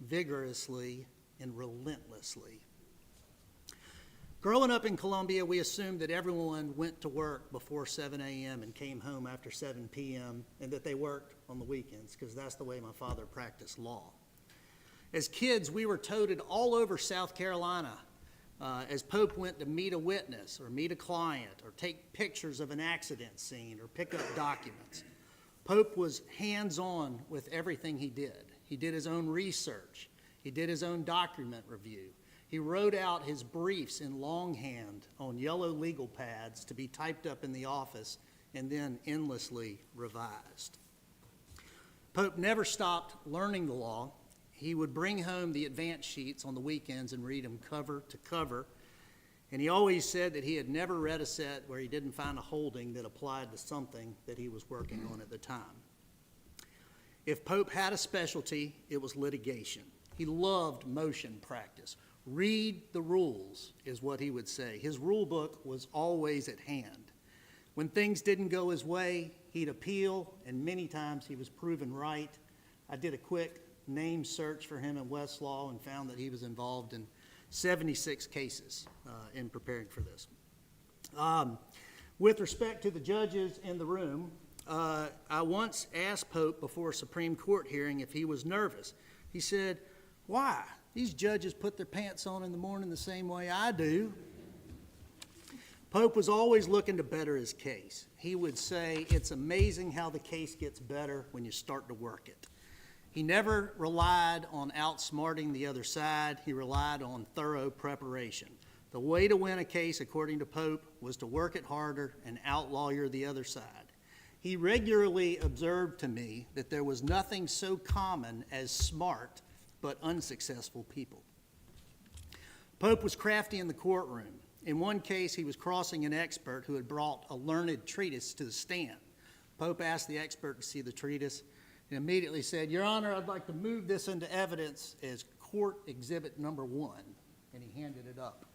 vigorously, and relentlessly. Growing up in Columbia, we assumed that everyone went to work before 7 a.m. and came home after 7 p.m. and that they worked on the weekends, because that's the way my father practiced law. As kids, we were toted all over South Carolina as Pope went to meet a witness or meet a client or take pictures of an accident scene or pick up documents. Pope was hands-on with everything he did. He did his own research. He did his own document review. He wrote out his briefs in longhand on yellow legal pads to be typed up in the office and then endlessly revised. Pope never stopped learning the law. He would bring home the advance sheets on the weekends and read them cover to cover. And he always said that he had never read a set where he didn't find a holding that applied to something that he was working on at the time. If Pope had a specialty, it was litigation. He loved motion practice. Read the rules, is what he would say. His rule book was always at hand. When things didn't go his way, he'd appeal, and many times he was proven right. I did a quick name search for him in Westlaw and found that he was involved in 76 cases in preparing for this. With respect to the judges in the room, I once asked Pope before a Supreme Court hearing if he was nervous. He said, "Why? These judges put their pants on in the morning the same way I do." Pope was always looking to better his case. He would say, "It's amazing how the case gets better when you start to work it." He never relied on outsmarting the other side. He relied on thorough preparation. The way to win a case, according to Pope, was to work it harder and outlawyer the other side. He regularly observed to me that there was nothing so common as smart but unsuccessful people. Pope was crafty in the courtroom. In one case, he was crossing an expert who had brought a learned treatise to the stand. Pope asked the expert to see the treatise and immediately said, "Your Honor, I'd like to move this into evidence as court exhibit number 1. And he handed it up.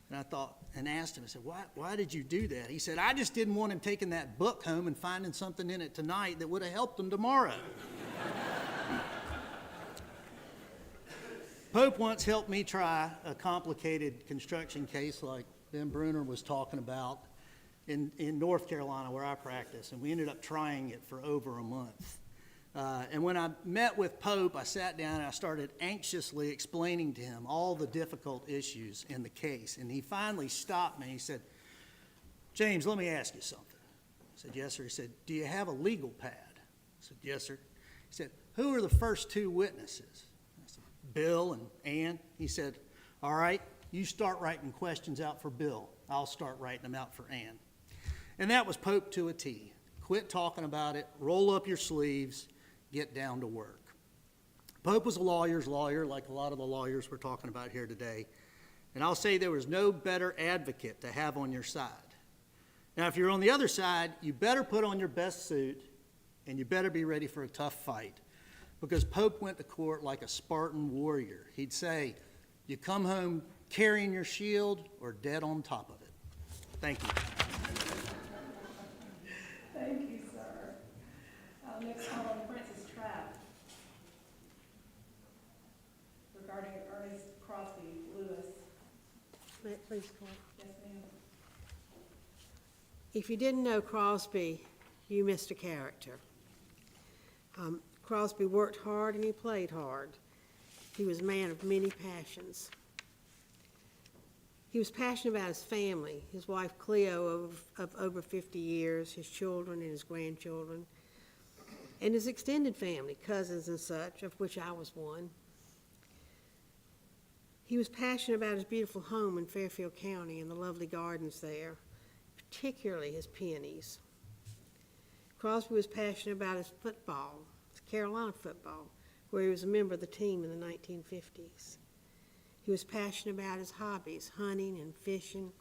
And I thought, and asked him, I said, why did you do that? He said, "I just didn't want him taking that book home and finding something in it tonight that would have helped him tomorrow." Pope once helped me try a complicated construction case like Ben Bruner was talking about in North Carolina where I practice, and we ended up trying it for over a month. And when I met with Pope, I sat down and I started anxiously explaining to him all the difficult issues in the case. And he finally stopped me. He said, "James, let me ask you something." I said, "Yes, sir." He said, "Do you have a legal pad?" said, yes, sir. He said, who are the first two witnesses? I said, Bill and Ann. He said, all right, you start writing questions out for Bill. I'll start writing them out for Ann. And that was Pope to a T. Quit talking about it, roll up your sleeves, get down to work. Pope was a lawyer's lawyer, like a lot of the lawyers we're talking about here today. And I'll say there was no better advocate to have on your side. Now, if you're on the other side, you better put on your best suit, and you better be ready for a tough fight. Because Pope went to court like a Spartan warrior. He'd say, you come home carrying your shield or dead on top of it. Thank you. Thank you, sir. Next call on Francis Trapp regarding Ernest Crosby Lewis. May it please call. Yes, ma'am. If you didn't know Crosby, you missed a character. Crosby worked hard and he played hard. He was a man of many passions. He was passionate about his family, his wife Cleo of over 50 years, his children and his grandchildren, and his extended family, cousins and such, of which I was one. He was passionate about his beautiful home in Fairfield County and the lovely gardens there, particularly his peonies. Crosby was passionate about his football, his Carolina football, where he was a member of the team in the 1950s. He was passionate about his hobbies, hunting and fishing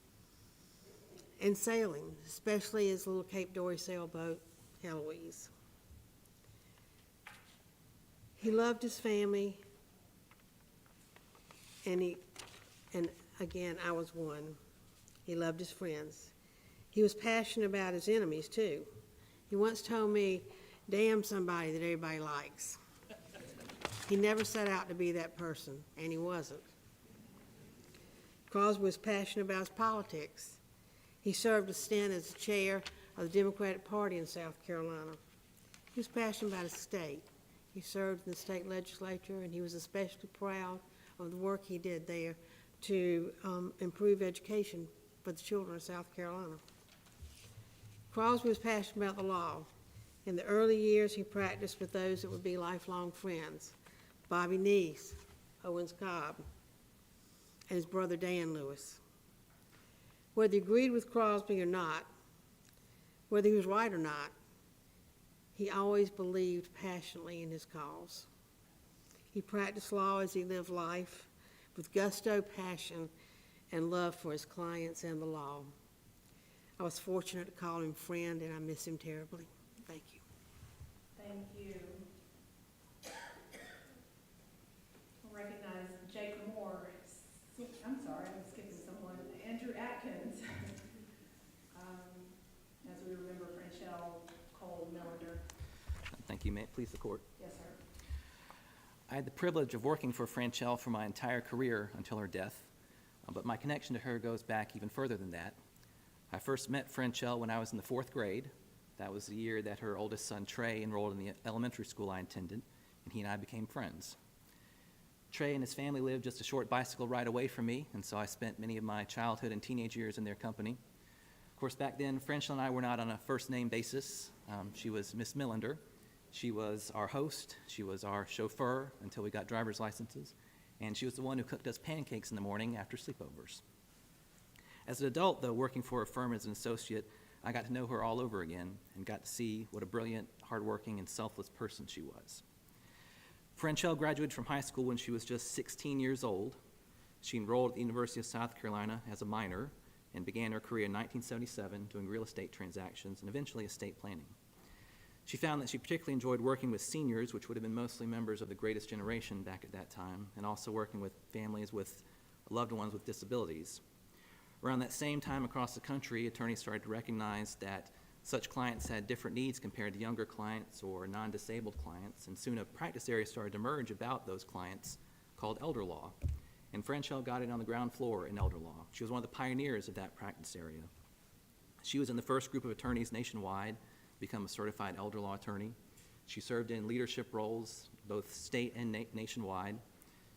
and sailing, especially his little Cape Dory sailboat, Heloise. He loved his family, and again, I was one. He loved his friends. He was passionate about his enemies, too. He once told me, damn somebody that everybody likes. He never set out to be that person, and he wasn't. Crosby was passionate about his politics. He served a stint as the chair of the Democratic Party in South Carolina. He was passionate about his state. He served in the state legislature, and he was especially proud of the work he did there to improve education for the children of South Carolina. Crosby was passionate about the law. In the early years, he practiced with those that would be lifelong friends, Bobby Neese, Owens Cobb, and his brother Dan Lewis. Whether he agreed with Crosby or not, whether he was right or not, he always believed passionately in his cause. He practiced law as he lived life with gusto, passion, and love for his clients and the law. I was fortunate to call him friend, and I miss him terribly. Thank you. Thank you. We'll recognize Jake Moore. I'm sorry, I'm skipping someone. Andrew Atkins. As we remember, Franchelle Cole Millender. Thank you. May it please the court. Yes, sir. I had the privilege of working for Franchelle for my entire career until her death, but my connection to her goes back even further than that. I first met Franchelle when I was in the 4th grade. That was the year that her oldest son, Trey, enrolled in the elementary school I attended, and he and I became friends. Trey and his family lived just a short bicycle ride away from me, and so I spent many of my childhood and teenage years in their company. Of course, back then, Franchelle and I were not on a first-name basis. She was Miss Millender. She was our host. She was our chauffeur until we got driver's licenses, and she was the one who cooked us pancakes in the morning after sleepovers. As an adult, though, working for a firm as an associate, I got to know her all over again and got to see what a brilliant, hardworking, and selfless person she was. Franchelle graduated from high school when she was just 16 years old. She enrolled at the University of South Carolina as a minor and began her career in 1977 doing real estate transactions and eventually estate planning. She found that she particularly enjoyed working with seniors, which would have been mostly members of the greatest generation back at that time, and also working with families with loved ones with disabilities. Around that same time across the country, attorneys started to recognize that such clients had different needs compared to younger clients or non-disabled clients, and soon a practice area started to emerge about those clients called elder law. And Franchelle got it on the ground floor in elder law. She was one of the pioneers of that practice area. She was in the first group of attorneys nationwide to become a certified elder law attorney. She served in leadership roles, both state and nationwide.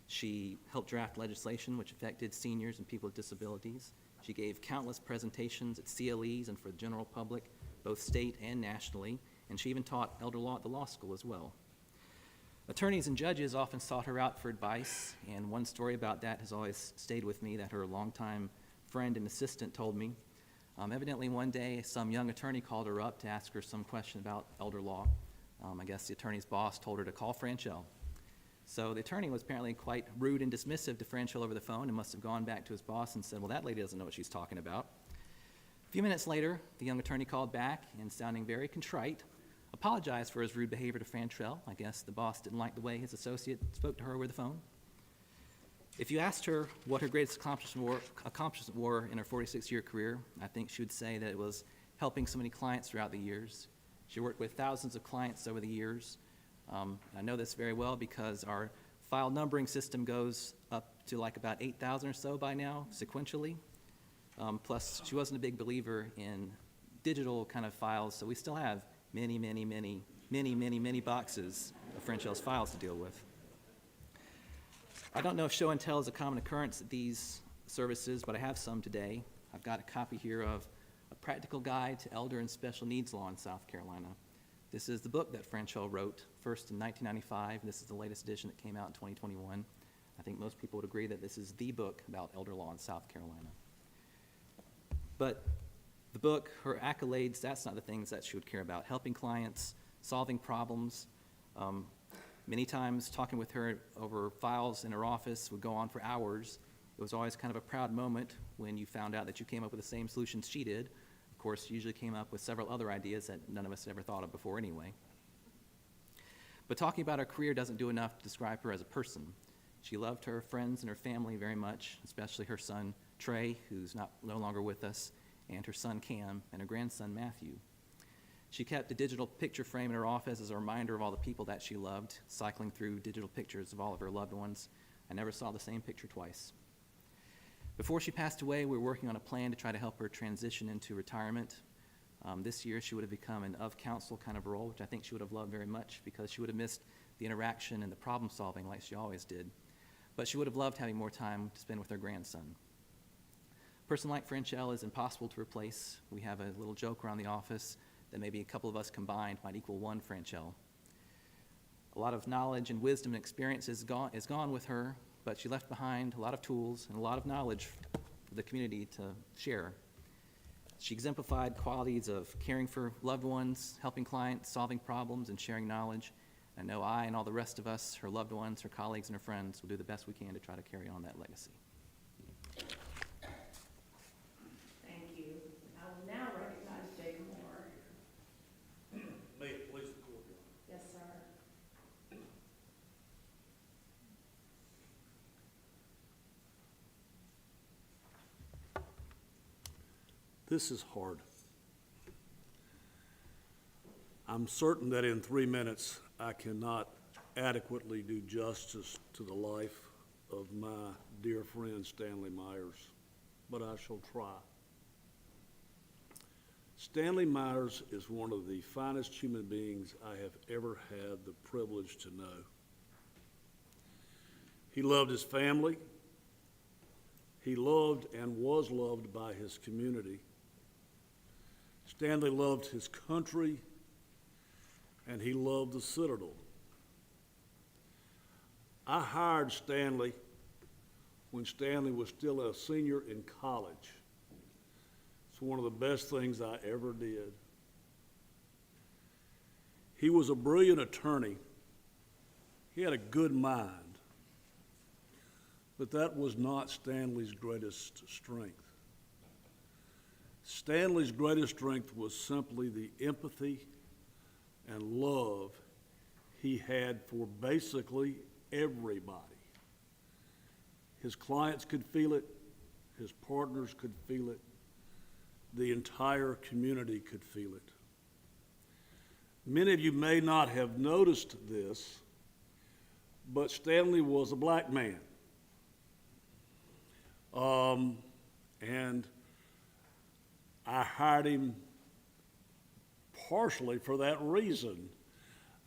She helped draft legislation which affected seniors and people with disabilities. She gave countless presentations at CLEs and for the general public, both state and nationally, and she even taught elder law at the law school as well. Attorneys and judges often sought her out for advice, and one story about that has always stayed with me that her longtime friend and assistant told me. Evidently one day, some young attorney called her up to ask her some question about elder law. I guess the attorney's boss told her to call Franchell. So the attorney was apparently quite rude and dismissive to Franchell over the phone and must have gone back to his boss and said, well, that lady doesn't know what she's talking about. A few minutes later, the young attorney called back and, sounding very contrite, apologized for his rude behavior to Franchell. I guess the boss didn't like the way his associate spoke to her over the phone. If you asked her what her greatest accomplishments were in her 46-year career, I think she would say that it was helping so many clients throughout the years. She worked with thousands of clients over the years. I know this very well because our file numbering system goes up to like about 8,000 or so by now, sequentially. Plus, she wasn't a big believer in digital kind of files, so we still have many boxes of Franchell's files to deal with. I don't know if show and tell is a common occurrence at these services, but I have some today. I've got a copy here of A Practical Guide to Elder and Special Needs Law in South Carolina. This is the book that Franchell wrote, first in 1995. This is the latest edition that came out in 2021. I think most people would agree that this is the book about elder law in South Carolina. But the book, her accolades, that's not the things that she would care about. Helping clients, solving problems. Many times talking with her over files in her office would go on for hours. It was always kind of a proud moment when you found out that you came up with the same solutions she did. Of course, she usually came up with several other ideas that none of us had ever thought of before anyway. But talking about her career doesn't do enough to describe her as a person. She loved her friends and her family very much, especially her son Trey, who's no longer with us, and her son Cam, and her grandson Matthew. She kept a digital picture frame in her office as a reminder of all the people that she loved, cycling through digital pictures of all of her loved ones. I never saw the same picture twice. Before she passed away, we were working on a plan to try to help her transition into retirement. This year, she would have become an of-counsel kind of role, which I think she would have loved very much because she would have missed the interaction and the problem-solving like she always did. But she would have loved having more time to spend with her grandson. A person like Franchell is impossible to replace. We have a little joke around the office that maybe a couple of us combined might equal one Franchell. A lot of knowledge and wisdom and experience is gone with her, but she left behind a lot of tools and a lot of knowledge for the community to share. She exemplified qualities of caring for loved ones, helping clients, solving problems, and sharing knowledge. I know I and all the rest of us, her loved ones, her colleagues, and her friends will do the best we can to try to carry on that legacy. Thank you. I will now recognize Jacob Moore. May it please the court. Yes, sir. This is hard. I'm certain that in 3 minutes, I cannot adequately do justice to the life of my dear friend Stanley Myers, but I shall try. Stanley Myers is one of the finest human beings I have ever had the privilege to know. He loved his family. He loved and was loved by his community. Stanley loved his country, and he loved the Citadel. I hired Stanley when Stanley was still a senior in college. It's one of the best things I ever did. He was a brilliant attorney. He had a good mind, but that was not Stanley's greatest strength. Stanley's greatest strength was simply the empathy and love he had for basically everybody. His clients could feel it, his partners could feel it, the entire community could feel it. Many of you may not have noticed this, but Stanley was a black man. And I hired him partially for that reason.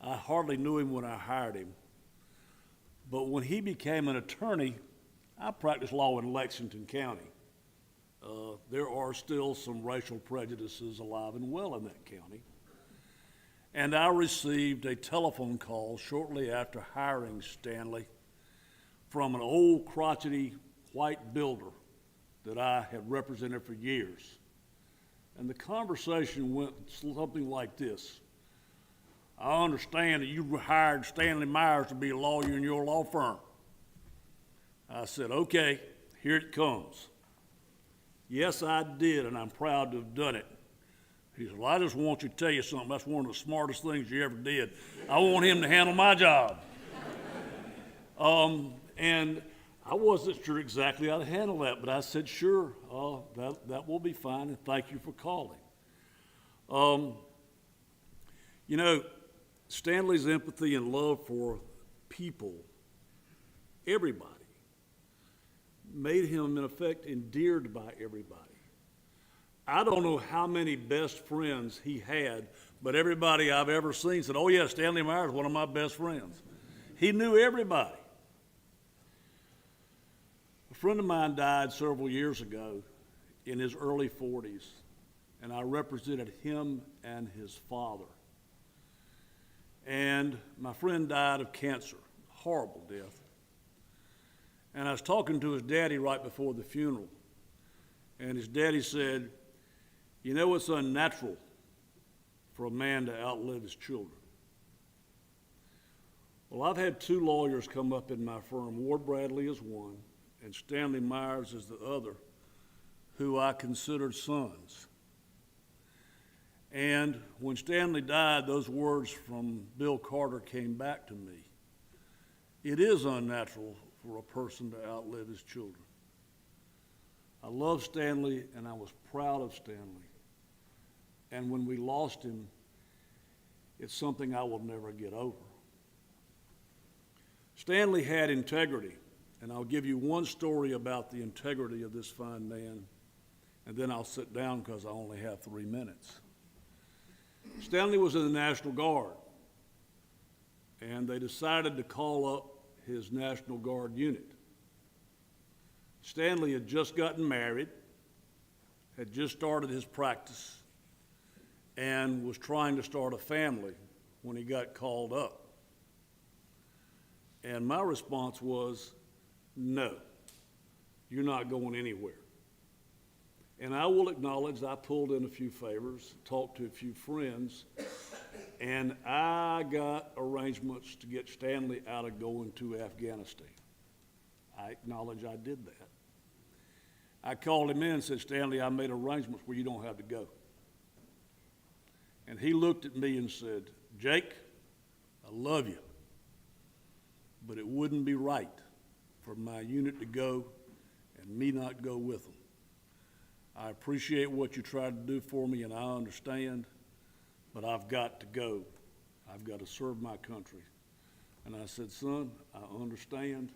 I hardly knew him when I hired him. But when he became an attorney, I practiced law in Lexington County. There are still some racial prejudices alive and well in that county. and I received a telephone call shortly after hiring Stanley from an old crotchety white builder that I had represented for years. And the conversation went something like this. I understand that you hired Stanley Myers to be a lawyer in your law firm. I said, okay, here it comes. Yes, I did, and I'm proud to have done it. He said, well, I just want you to tell you something. That's one of the smartest things you ever did. I want him to handle my job. And I wasn't sure exactly how to handle that, but I said, sure, that will be fine, and thank you for calling. You know, Stanley's empathy and love for people, everybody, made him, in effect, endeared by everybody. I don't know how many best friends he had, but everybody I've ever seen said, oh, yeah, Stanley Myers is one of my best friends. He knew everybody. A friend of mine died several years ago in his early 40s, and I represented him and his father. And my friend died of cancer, horrible death. And I was talking to his daddy right before the funeral, and his daddy said, you know, it's unnatural for a man to outlive his children. Well, I've had two lawyers come up in my firm. Ward Bradley is one, and Stanley Myers is the other, who I considered sons. And when Stanley died, those words from Bill Carter came back to me. It is unnatural for a person to outlive his children. I love Stanley, and I was proud of Stanley. And when we lost him, it's something I will never get over. Stanley had integrity, and I'll give you one story about the integrity of this fine man, and then I'll sit down because I only have 3 minutes. Stanley was in the National Guard, and they decided to call up his National Guard unit. Stanley had just gotten married, had just started his practice, and was trying to start a family when he got called up. And my response was, no, you're not going anywhere. And I will acknowledge I pulled in a few favors, talked to a few friends, and I got arrangements to get Stanley out of going to Afghanistan. I acknowledge I did that. I called him in and said, Stanley, I made arrangements where you don't have to go. And he looked at me and said, Jake, I love you, but it wouldn't be right for my unit to go and me not go with them. I appreciate what you tried to do for me, and I understand, but I've got to go. I've got to serve my country. And I said, son, I understand,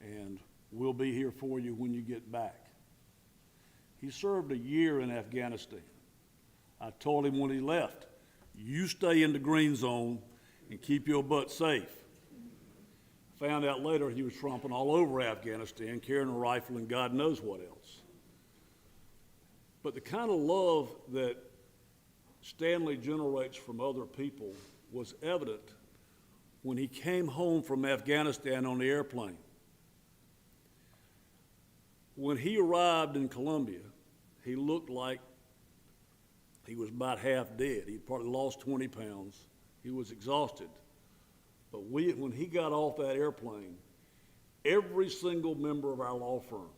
and we'll be here for you when you get back. He served a year in Afghanistan. I told him when he left, you stay in the green zone and keep your butt safe. Found out later he was tromping all over Afghanistan, carrying a rifle and God knows what else. But the kind of love that Stanley generates from other people was evident when he came home from Afghanistan on the airplane. When he arrived in Columbia, he looked like he was about half dead. He'd probably lost 20 pounds. He was exhausted. But when he got off that airplane, every single member of our law firm,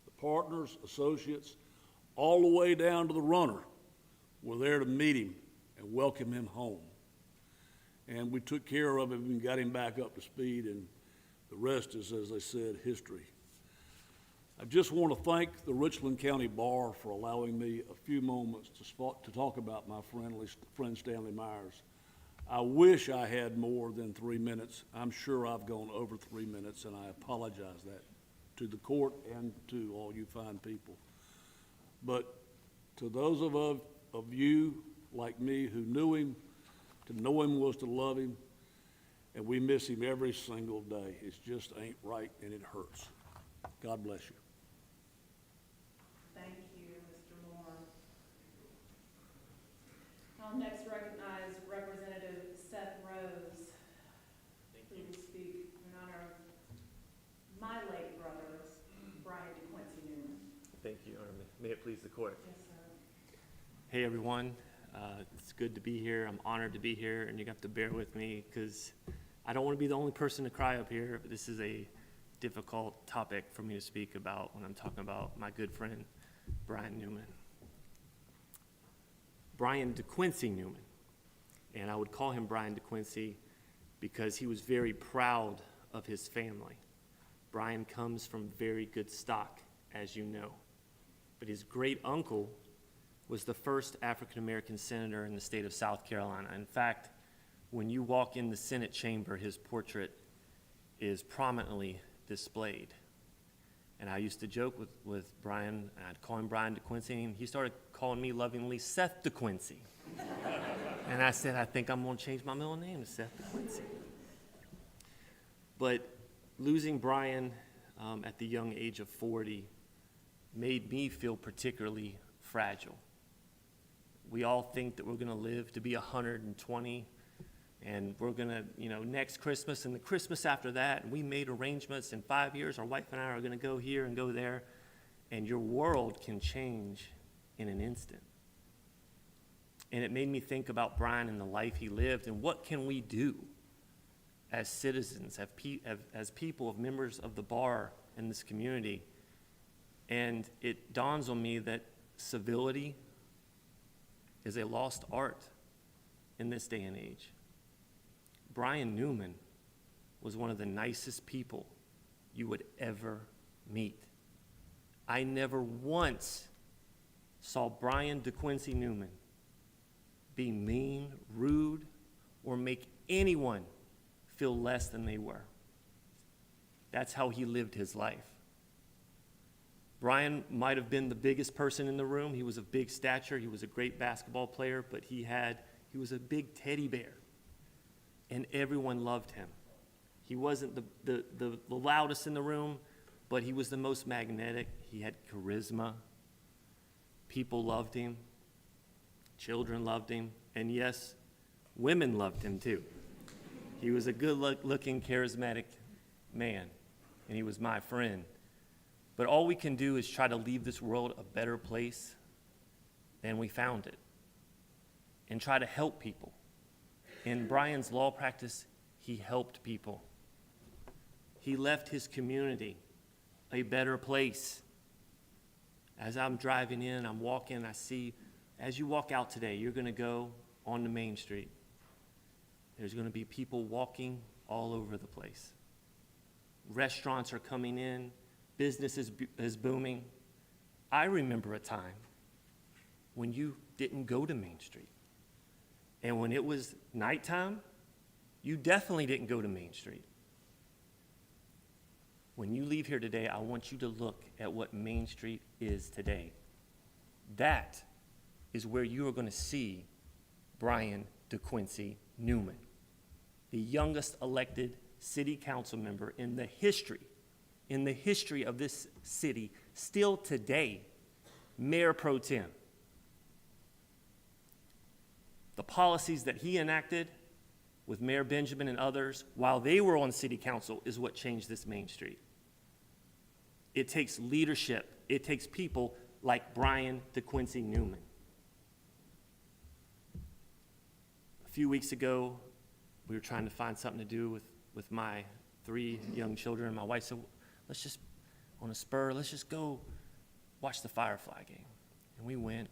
the partners, associates, all the way down to the runner, were there to meet him and welcome him home. And we took care of him and got him back up to speed, and the rest is, as they said, history. I just want to thank the Richland County Bar for allowing me a few moments to talk about my friend Stanley Myers. I wish I had more than 3 minutes. I'm sure I've gone over 3 minutes, and I apologize that to the court and to all you fine people. But to those of you like me who knew him, to know him was to love him, and we miss him every single day. It just ain't right, and it hurts. God bless you. Thank you, Mr. Moore. I'll next recognize Representative Seth Rose, who will speak in honor of my late brother, Brian DeQuincy Newman. Thank you, Armin. May it please the court. Yes, sir. Hey, everyone. It's good to be here. I'm honored to be here, and you have to bear with me because I don't want to be the only person to cry up here, but this is a difficult topic for me to speak about when I'm talking about my good friend, Brian Newman. Brian DeQuincy Newman, and I would call him Brian DeQuincy because he was very proud of his family. Brian comes from very good stock, as you know, but his great uncle was the first African-American senator in the state of South Carolina. In fact, when you walk in the Senate chamber, his portrait is prominently displayed. And I used to joke with Brian, I'd call him Brian DeQuincy, and he started calling me lovingly Seth DeQuincy. And I said, I think I'm gonna change my middle name to Seth DeQuincy. But losing Brian at the young age of 40 made me feel particularly fragile. We all think that we're gonna live to be 120, and we're gonna, next Christmas and the Christmas after that, and we made arrangements in 5 years, our wife and I are gonna go here and go there, and your world can change in an instant. And it made me think about Brian and the life he lived, and what can we do as citizens, as people, of members of the bar in this community. And it dawns on me that civility is a lost art in this day and age. Brian Newman was one of the nicest people you would ever meet. I never once saw Brian DeQuincy Newman be mean, rude, or make anyone feel less than they were. That's how he lived his life. Brian might have been the biggest person in the room. He was of big stature. He was a great basketball player, but he was a big teddy bear, and everyone loved him. He wasn't the loudest in the room, but he was the most magnetic. He had charisma. People loved him. Children loved him. And yes, women loved him too. He was a good-looking, charismatic man, and he was my friend. But all we can do is try to leave this world a better place than we found it, and try to help people. In Brian's law practice, he helped people. He left his community a better place. As I'm driving in, I'm walking, I see, as you walk out today, you're going to go on the Main Street. There's going to be people walking all over the place. Restaurants are coming in. Business is booming. I remember a time when you didn't go to Main Street. And when it was nighttime, you definitely didn't go to Main Street. When you leave here today, I want you to look at what Main Street is today. That is where you are going to see Brian DeQuincy Newman, the youngest elected city council member in the history of this city, still today, Mayor Pro Tem. The policies that he enacted with Mayor Benjamin and others while they were on city council is what changed this Main Street. It takes leadership. It takes people like Brian DeQuincy Newman. A few weeks ago, we were trying to find something to do with my 3 young children. My wife said, let's just go watch the Firefly game. And we went,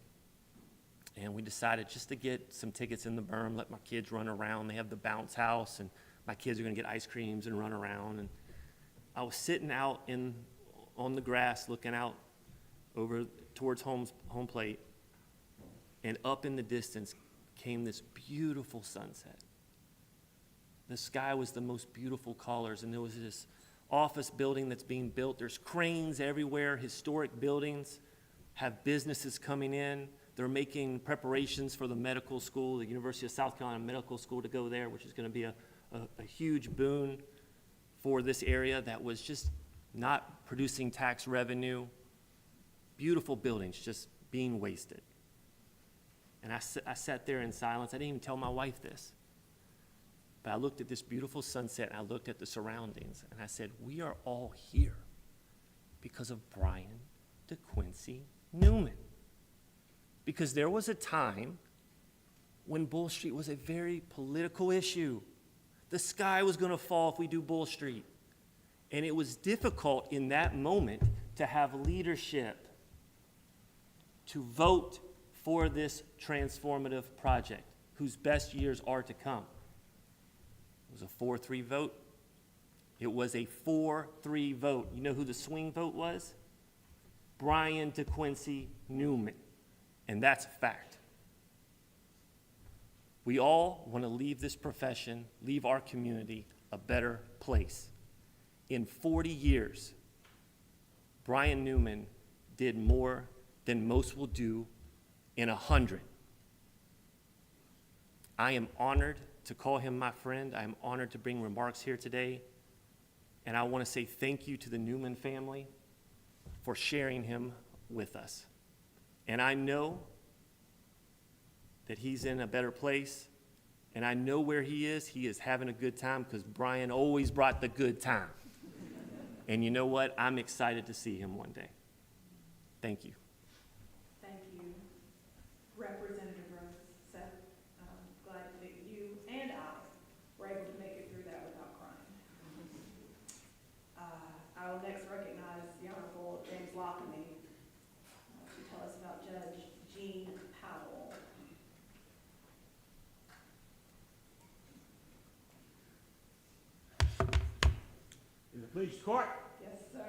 and we decided just to get some tickets in the berm, let my kids run around. They have the bounce house, and my kids are gonna get ice creams and run around. And I was sitting out on the grass, looking out over towards home plate, and up in the distance came this beautiful sunset. The sky was the most beautiful colors, and there was this office building that's being built. There's cranes everywhere. Historic buildings have businesses coming in. They're making preparations for the medical school, the University of South Carolina Medical School, to go there, which is going to be a huge boon for this area that was just not producing tax revenue. Beautiful buildings just being wasted. And I sat there in silence. I didn't even tell my wife this. But I looked at this beautiful sunset, and I looked at the surroundings, and I said, we are all here because of Brian DeQuincy Newman. Because there was a time when Bull Street was a very political issue. The sky was going to fall if we do Bull Street. And it was difficult in that moment to have leadership to vote for this transformative project, whose best years are to come. It was a 4-3 vote. It was a 4-3 vote. You know who the swing vote was? Brian DeQuincy Newman. And that's a fact. We all want to leave this profession, leave our community a better place. In 40 years, Brian Newman did more than most will do in 100. I am honored to call him my friend. I am honored to bring remarks here today. And I want to say thank you to the Newman family for sharing him with us. And I know that he's in a better place. And I know where he is having a good time, because Brian always brought the good time. And you know what? I'm excited to see him one day. Thank you. Thank you, Representative Rose. So glad that you and I were able to make it through that without crying. I will next recognize the Honorable James Lockamy to tell us about Judge Jean Powell. In the police court. Yes, sir.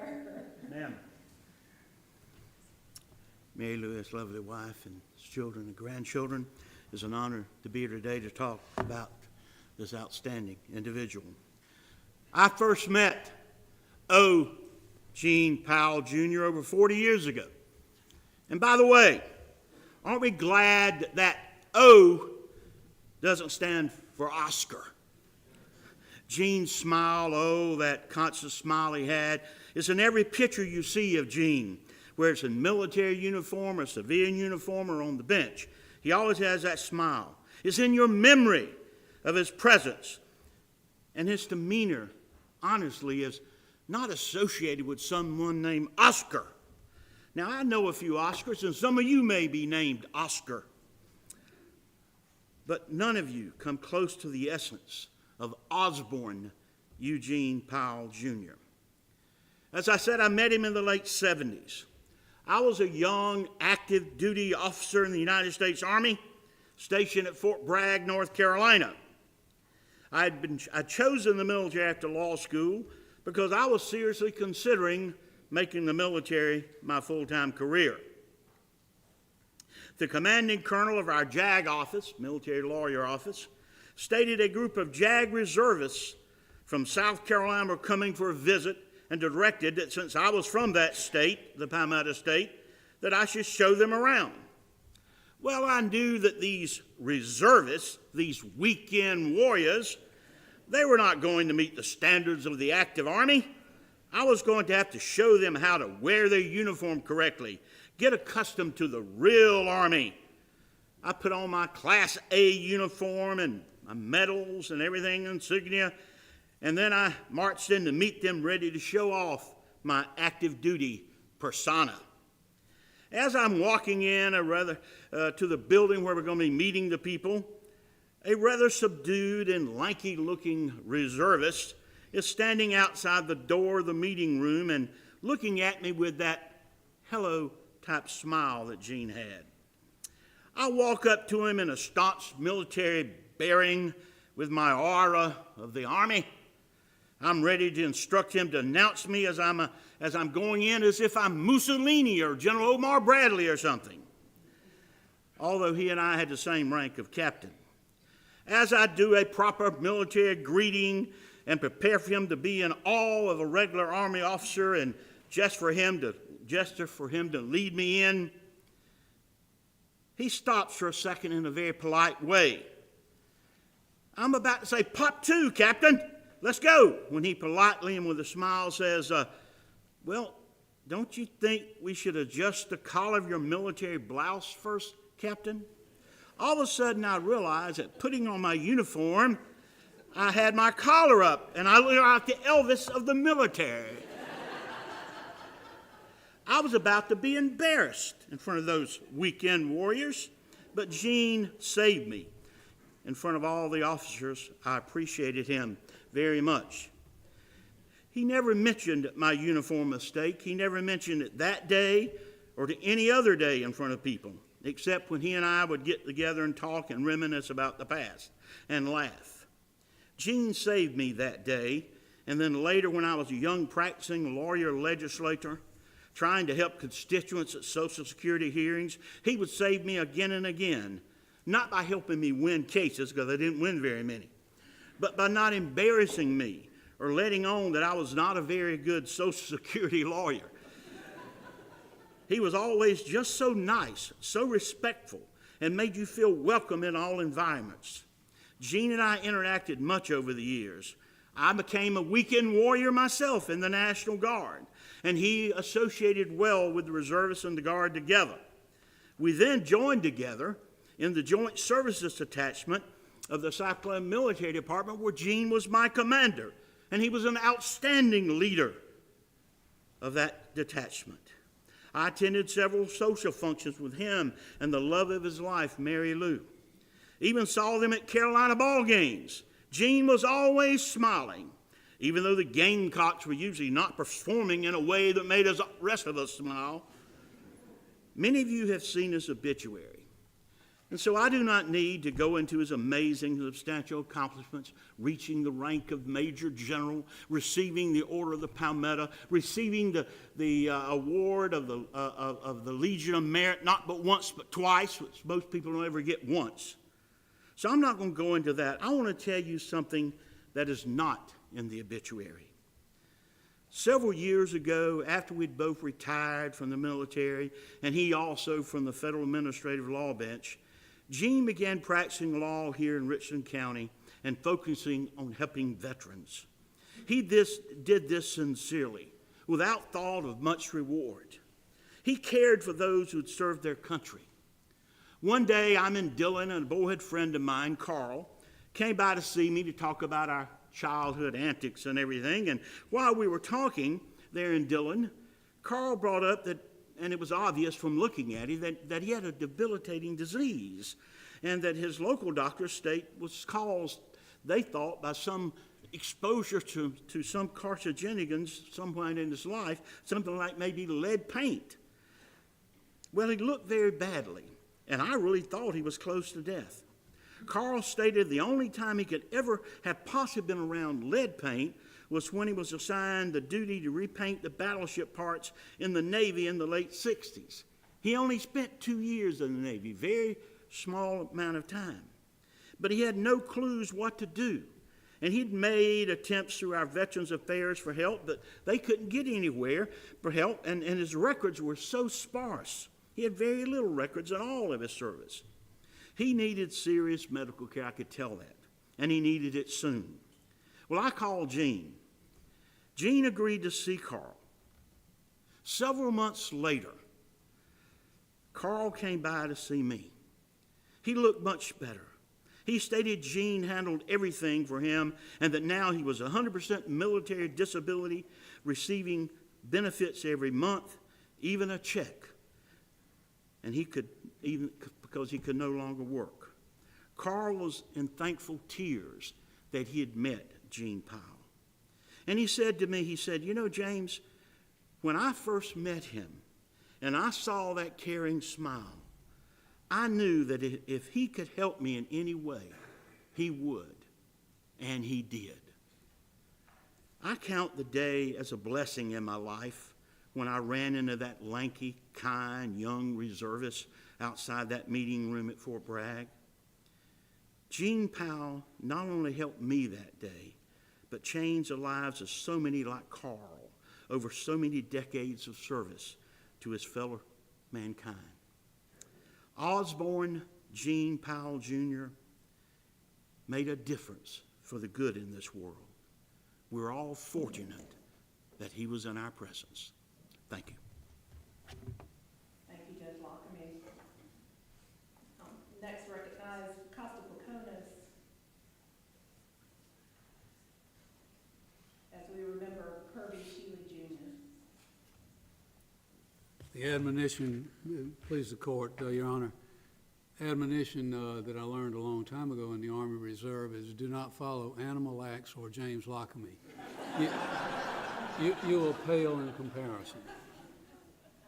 Ma'am. Mary Lou, his lovely wife and his children and grandchildren, it's an honor to be here today to talk about this outstanding individual. I first met O. Gene Powell Jr. over 40 years ago. And by the way, aren't we glad that O doesn't stand for Oscar? Gene's smile, oh, that constant smile he had, is in every picture you see of Gene, whether it's in military uniform or civilian uniform or on the bench. He always has that smile. It's in your memory of his presence. And his demeanor, honestly, is not associated with someone named Oscar. Now, I know a few Oscars, and some of you may be named Oscar. But none of you come close to the essence of Osborne Eugene Powell Jr. As I said, I met him in the late 70s. I was a young, active duty officer in the United States Army, stationed at Fort Bragg, North Carolina. I'd chosen the military after law school because I was seriously considering making the military my full-time career. The commanding colonel of our JAG office, military lawyer office, stated a group of JAG reservists from South Carolina were coming for a visit, and directed that since I was from that state, the Palmetto State, that I should show them around. Well, I knew that these reservists, these weekend warriors, they were not going to meet the standards of the active Army. I was going to have to show them how to wear their uniform correctly, get accustomed to the real Army. I put on my Class A uniform and my medals and everything, insignia, and then I marched in to meet them, ready to show off my active duty persona. As I'm walking in to the building where we're going to be meeting the people, a rather subdued and lanky-looking reservist is standing outside the door of the meeting room and looking at me with that hello-type smile that Gene had. I walk up to him in a staunch military bearing with my aura of the Army. I'm ready to instruct him to announce me as I'm going in as if I'm Mussolini or General Omar Bradley or something, although he and I had the same rank of captain. As I do a proper military greeting and prepare for him to be in awe of a regular Army officer and gesture for him to lead me in, he stops for a second in a very polite way. I'm about to say, "Pop 2, Captain. Let's go," when he politely and with a smile says, "Well, don't you think we should adjust the collar of your military blouse first, Captain?" All of a sudden, I realized that putting on my uniform, I had my collar up, and I looked like the Elvis of the military. I was about to be embarrassed in front of those weekend warriors, but Gene saved me. In front of all the officers, I appreciated him very much. He never mentioned my uniform mistake. He never mentioned it that day or to any other day in front of people, except when he and I would get together and talk and reminisce about the past and laugh. Gene saved me that day, and then later when I was a young practicing lawyer legislator, trying to help constituents at Social Security hearings, he would save me again and again, not by helping me win cases, because I didn't win very many, but by not embarrassing me or letting on that I was not a very good Social Security lawyer. He was always just so nice, so respectful, and made you feel welcome in all environments. Gene and I interacted much over the years. I became a weekend warrior myself in the National Guard, and he associated well with the reservists and the Guard together. We then joined together in the Joint Services Detachment of the South Carolina Military Department, where Gene was my commander, and he was an outstanding leader of that detachment. I attended several social functions with him and the love of his life, Mary Lou. Even saw them at Carolina ball games. Gene was always smiling, even though the Gamecocks were usually not performing in a way that made the rest of us smile. Many of you have seen his obituary. And so I do not need to go into his amazing, substantial accomplishments, reaching the rank of Major General, receiving the Order of the Palmetto, receiving the award of the Legion of Merit, not but once but twice, which most people don't ever get once. So I'm not going to go into that. I want to tell you something that is not in the obituary. Several years ago, after we'd both retired from the military, and he also from the Federal Administrative Law Bench, Gene began practicing law here in Richland County and focusing on helping veterans. He did this sincerely, without thought of much reward. He cared for those who had served their country. One day, I'm in Dillon, and a boyhood friend of mine, Carl, came by to see me to talk about our childhood antics and everything. And while we were talking there in Dillon, Carl brought up that, and it was obvious from looking at him, that he had a debilitating disease, and that his local doctor state was caused, they thought, by some exposure to some carcinogens somewhere in his life, something like maybe lead paint. Well, he looked very badly, and I really thought he was close to death. Carl stated the only time he could ever have possibly been around lead paint was when he was assigned the duty to repaint the battleship parts in the Navy in the late 60s. He only spent 2 years in the Navy, very small amount of time. But he had no clues what to do. And he'd made attempts through our Veterans Affairs for help, but they couldn't get anywhere for help, and his records were so sparse. He had very little records in all of his service. He needed serious medical care, I could tell that, and he needed it soon. Well, I called Gene. Gene agreed to see Carl. Several months later, Carl came by to see me. He looked much better. He stated Gene handled everything for him and that now he was 100% military disability, receiving benefits every month, even a check. And he could, even because he could no longer work. Carl was in thankful tears that he had met Gene Powell. And he said to me, he said, "You know, James, when I first met him and I saw that caring smile, I knew that if he could help me in any way, he would." And he did. I count the day as a blessing in my life when I ran into that lanky, kind, young reservist outside that meeting room at Fort Bragg. Gene Powell not only helped me that day, but changed the lives of so many like Carl over so many decades of service to his fellow mankind. Osborne Gene Powell Jr. made a difference for the good in this world. We're all fortunate that he was in our presence. Thank you. Thank you, Judge Locke. Next, The admonition, please the court, Your Honor, admonition that I learned a long time ago in the Army Reserve is do not follow Animal Acts or James Lockamy. You will pale in comparison.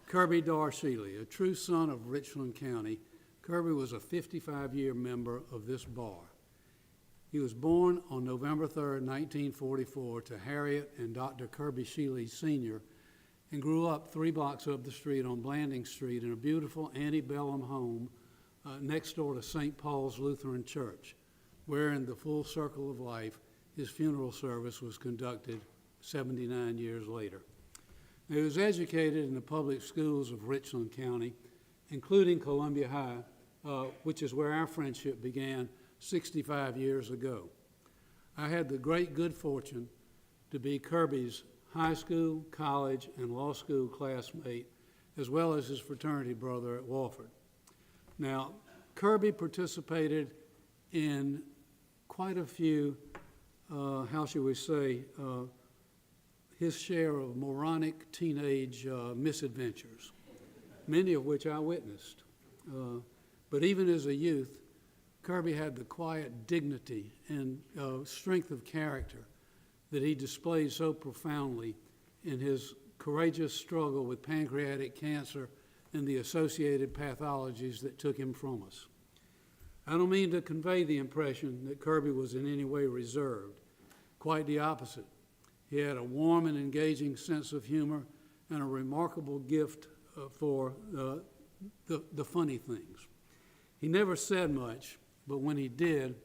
Kirby Darshili, a true son of Richland County, Kirby was a 55-year member of this bar. He was born on November 3rd, 1944 to Harriet and Dr. Kirby Shealy Sr. and grew up 3 blocks up the street on Blanding Street in a beautiful antebellum home next door to St. Paul's Lutheran Church, where in the full circle of life, his funeral service was conducted 79 years later. He was educated in the public schools of Richland County, including Columbia High, which is where our friendship began 65 years ago. I had the great good fortune to be Kirby's high school, college, and law school classmate, as well as his fraternity brother at Wofford. Now, Kirby participated in quite a few, how shall we say, his share of moronic teenage misadventures, many of which I witnessed. But even as a youth, Kirby had the quiet dignity and strength of character that he displayed so profoundly in his courageous struggle with pancreatic cancer and the associated pathologies that took him from us. I don't mean to convey the impression that Kirby was in any way reserved. Quite the opposite. He had a warm and engaging sense of humor and a remarkable gift for the funny things. He never said much, but when he did,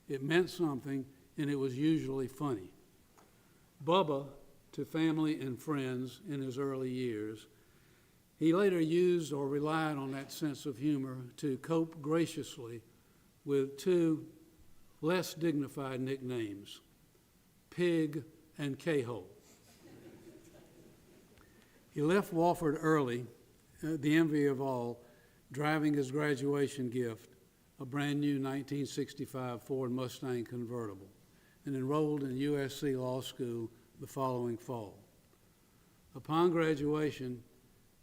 it meant something, and it was usually funny. Bubba, to family and friends in his early years, he later used or relied on that sense of humor to cope graciously with 2 less dignified nicknames, Pig and K-Hole. He left Wofford early, the envy of all, driving his graduation gift, a brand new 1965 Ford Mustang convertible, and enrolled in USC Law School the following fall. Upon graduation,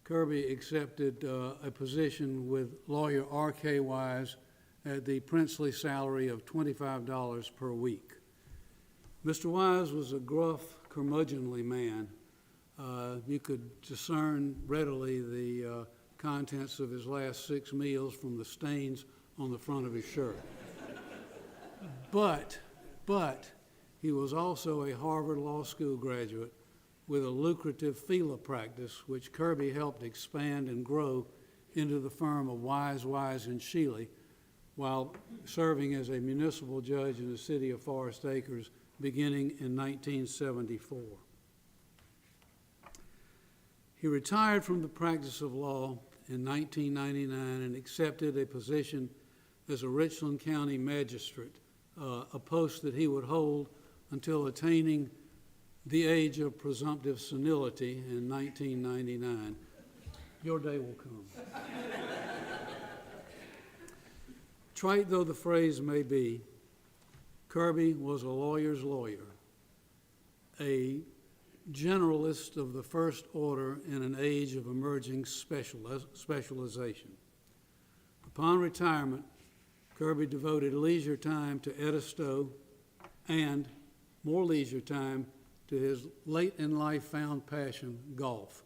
Kirby accepted a position with lawyer R.K. Wise at the princely salary of $25 per week. Mr. Wise was a gruff, curmudgeonly man. You could discern readily the contents of his last 6 meals from the stains on the front of his shirt. But he was also a Harvard Law School graduate with a lucrative FILA practice, which Kirby helped expand and grow into the firm of Wise, and Shealy, while serving as a municipal judge in the city of Forest Acres beginning in 1974. He retired from the practice of law in 1999 and accepted a position as a Richland County magistrate, a post that he would hold until attaining the age of presumptive senility in 1999. Your day will come. Trite though the phrase may be, Kirby was a lawyer's lawyer, a generalist of the first order in an age of emerging specialization. Upon retirement, Kirby devoted leisure time to Edisto and more leisure time to his late-in-life found passion, golf,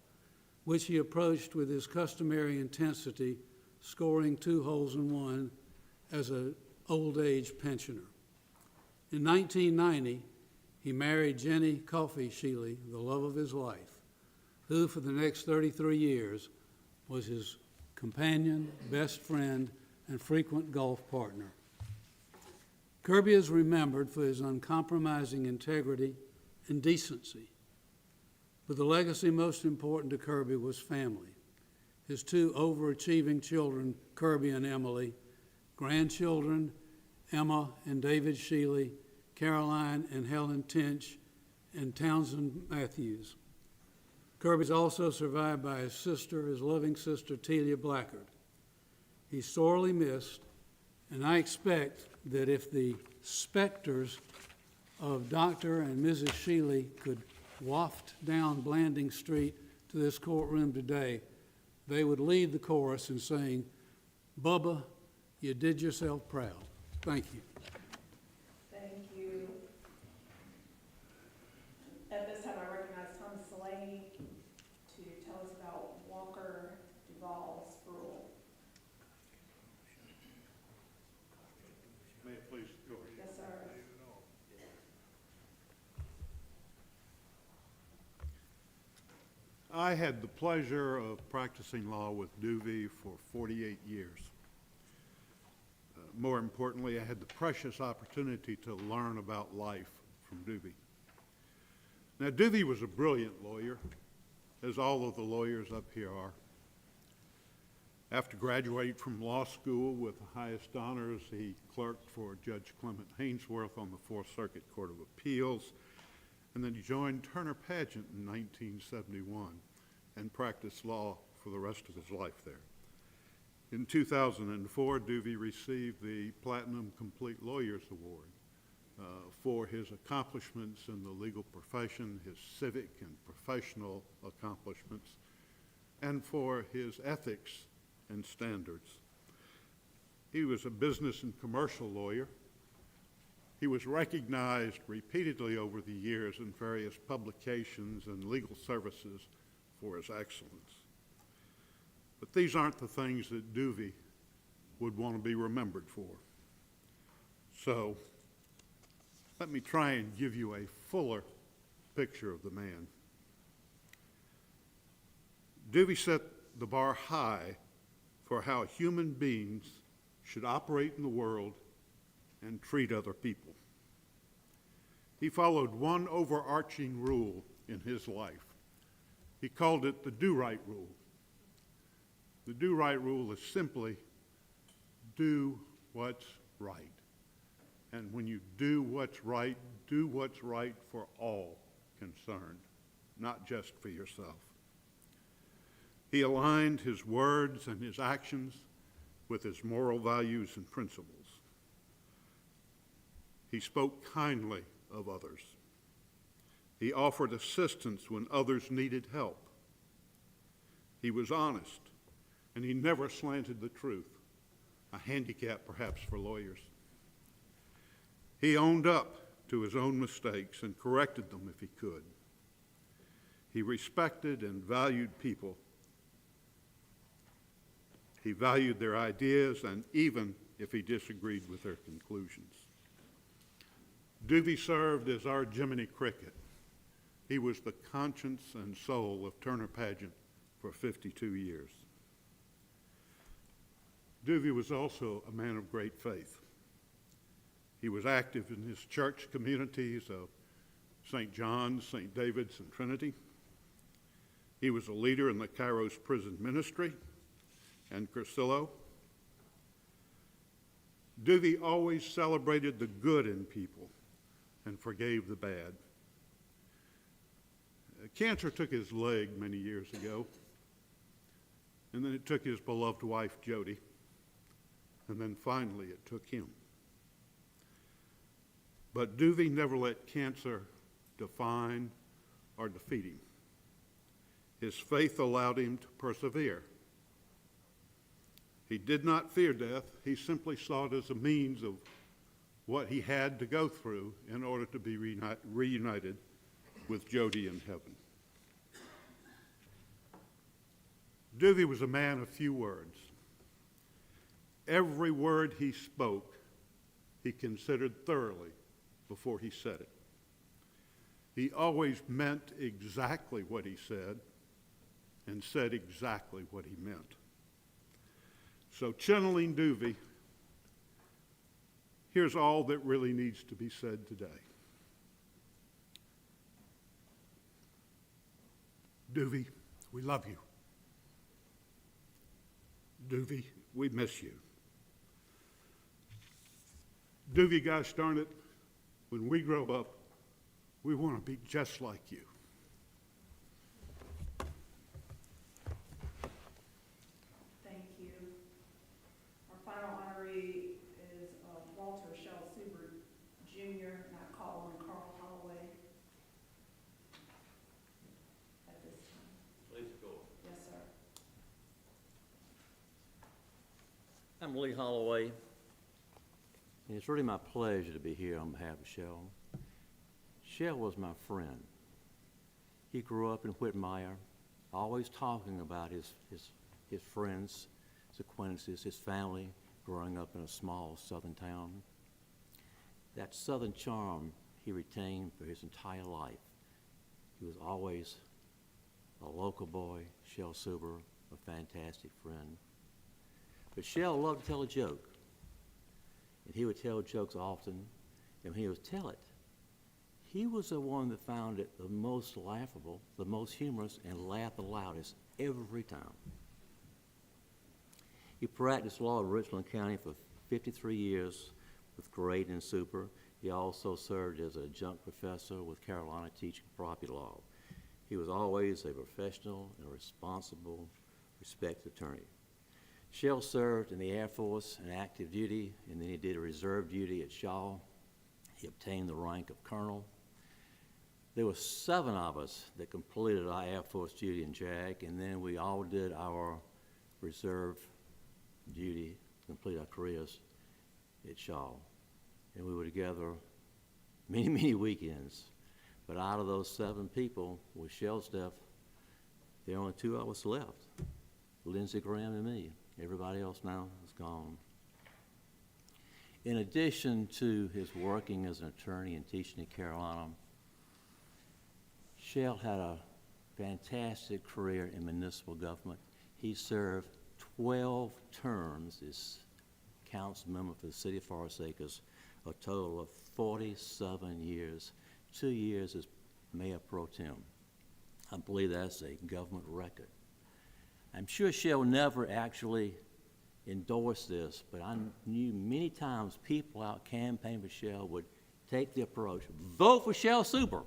which he approached with his customary intensity, scoring 2 holes in 1 as an old-age pensioner. In 1990, he married Jenny Coffey Shealy, the love of his life, who for the next 33 years was his companion, best friend, and frequent golf partner. Kirby is remembered for his uncompromising integrity and decency, but the legacy most important to Kirby was family. His 2 overachieving children, Kirby and Emily, grandchildren, Emma and David Shealy, Caroline and Helen Tinch, and Townsend Matthews. Kirby's also survived by his sister, his loving sister, Telia Blackard. He's sorely missed, and I expect that if the specters of Dr. and Mrs. Shealy could waft down Blanding Street to this courtroom today, they would lead the chorus in saying, "Bubba, you did yourself proud." Thank you. Thank you. At this time, I recognize Tom Delaney to tell us about Walker Duval's rule. May it please the court. Yes, sir. I had the pleasure of practicing law with Duvie for 48 years. More importantly, I had the precious opportunity to learn about life from Duvie. Now, Duvie was a brilliant lawyer, as all of the lawyers up here are. After graduating from law school with the highest honors, he clerked for Judge Clement Hainsworth on the Fourth Circuit Court of Appeals, and then he joined Turner Pageant in 1971 and practiced law for the rest of his life there. In 2004, Duvie received the Platinum Complete Lawyers Award for his accomplishments in the legal profession, his civic and professional accomplishments, and for his ethics and standards. He was a business and commercial lawyer. He was recognized repeatedly over the years in various publications and legal services for his excellence. But these aren't the things that Duvie would want to be remembered for. So let me try and give you a fuller picture of the man. Duvie set the bar high for how human beings should operate in the world and treat other people. He followed one overarching rule in his life. He called it the do-right rule. The do-right rule is simply do what's right. And when you do what's right for all concerned, not just for yourself. He aligned his words and his actions with his moral values and principles. He spoke kindly of others. He offered assistance when others needed help. He was honest, and he never slanted the truth, a handicap perhaps for lawyers. He owned up to his own mistakes and corrected them if he could. He respected and valued people. He valued their ideas, and even if he disagreed with their conclusions. Duvie served as our Jiminy Cricket. He was the conscience and soul of Turner Pageant for 52 years. Duvie was also a man of great faith. He was active in his church communities of St. John's, St. David's, and Trinity. He was a leader in the Kairos Prison Ministry and Cursillo. Duvie always celebrated the good in people and forgave the bad. Cancer took his leg many years ago, and then it took his beloved wife, Jody, and then finally it took him. But Duvie never let cancer define or defeat him. His faith allowed him to persevere. He did not fear death. He simply saw it as a means of what he had to go through in order to be reunited with Jody in heaven. Duvie was a man of few words. Every word he spoke, he considered thoroughly before he said it. He always meant exactly what he said and said exactly what he meant. So channeling Duvie, here's all that really needs to be said today. Duvie, we love you. Duvie, we miss you. Duvie, gosh darn it, when we grow up, we want to be just like you. Thank you. Our final honoree is Walter Shell Subert Jr., and I call on Carl Holloway at this time. Please go. Yes, sir. I'm Lee Holloway, and it's really my pleasure to be here on behalf of Shell. Shell was my friend. He grew up in Whitmire, always talking about his friends, his acquaintances, his family, growing up in a small southern town. That southern charm he retained for his entire life. He was always a local boy, Shel Suber, a fantastic friend. But Shel loved to tell a joke, and he would tell jokes often, and when he would tell it, he was the one that found it the most laughable, the most humorous, and laughed the loudest every time. He practiced law in Richland County for 53 years with grade and super. He also served as an adjunct professor with Carolina teaching property law. He was always a professional and responsible, respected attorney. Shel served in the Air Force in active duty, and then he did a reserve duty at Shaw. He obtained the rank of colonel. There were 7 of us that completed our Air Force duty in JAG, and then we all did our reserve duty, complete our careers at Shaw. And we were together many, many weekends. But out of those 7 people, with Shel's death, there are only 2 of us left, Lindsey Graham and me. Everybody else now is gone. In addition to his working as an attorney and teaching in Carolina, Shel had a fantastic career in municipal government. He served 12 terms as council member for the city of Forest Acres, a total of 47 years, 2 years as mayor pro tem. I believe that's a government record. I'm sure Shel never actually endorsed this, but I knew many times people out campaigning for Shel would take the approach, vote for Shel Suber.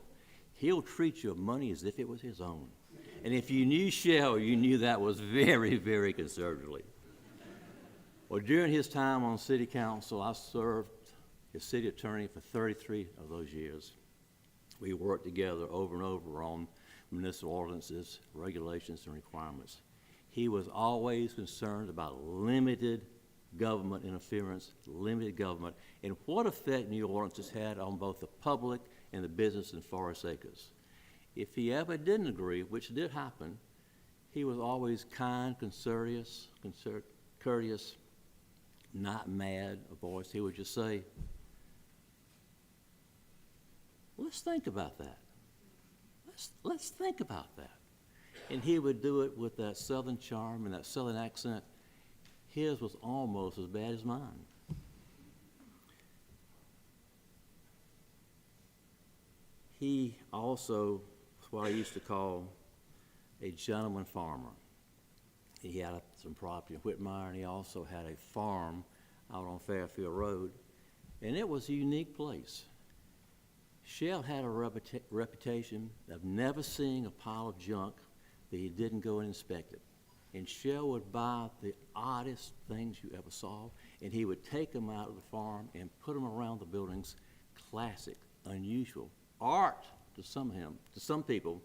He'll treat your money as if it was his own. And if you knew Shel, you knew that was very, very conservatively. Well, during his time on city council, I served as city attorney for 33 of those years. We worked together over and over on municipal ordinances, regulations, and requirements. He was always concerned about limited government interference, limited government, and what effect new ordinances had on both the public and the business in Forest Acres. If he ever didn't agree, which did happen, he was always kind, courteous, not mad a voice. He would just say, let's think about that. Let's think about that. And he would do it with that southern charm and that southern accent. His was almost as bad as mine. He also was what I used to call a gentleman farmer. He had some property in Whitmire, and he also had a farm out on Fairfield Road, and it was a unique place. Shel had a reputation of never seeing a pile of junk that he didn't go and inspect it. And Shel would buy the oddest things you ever saw, and he would take them out of the farm and put them around the buildings. Classic, unusual, art to some people,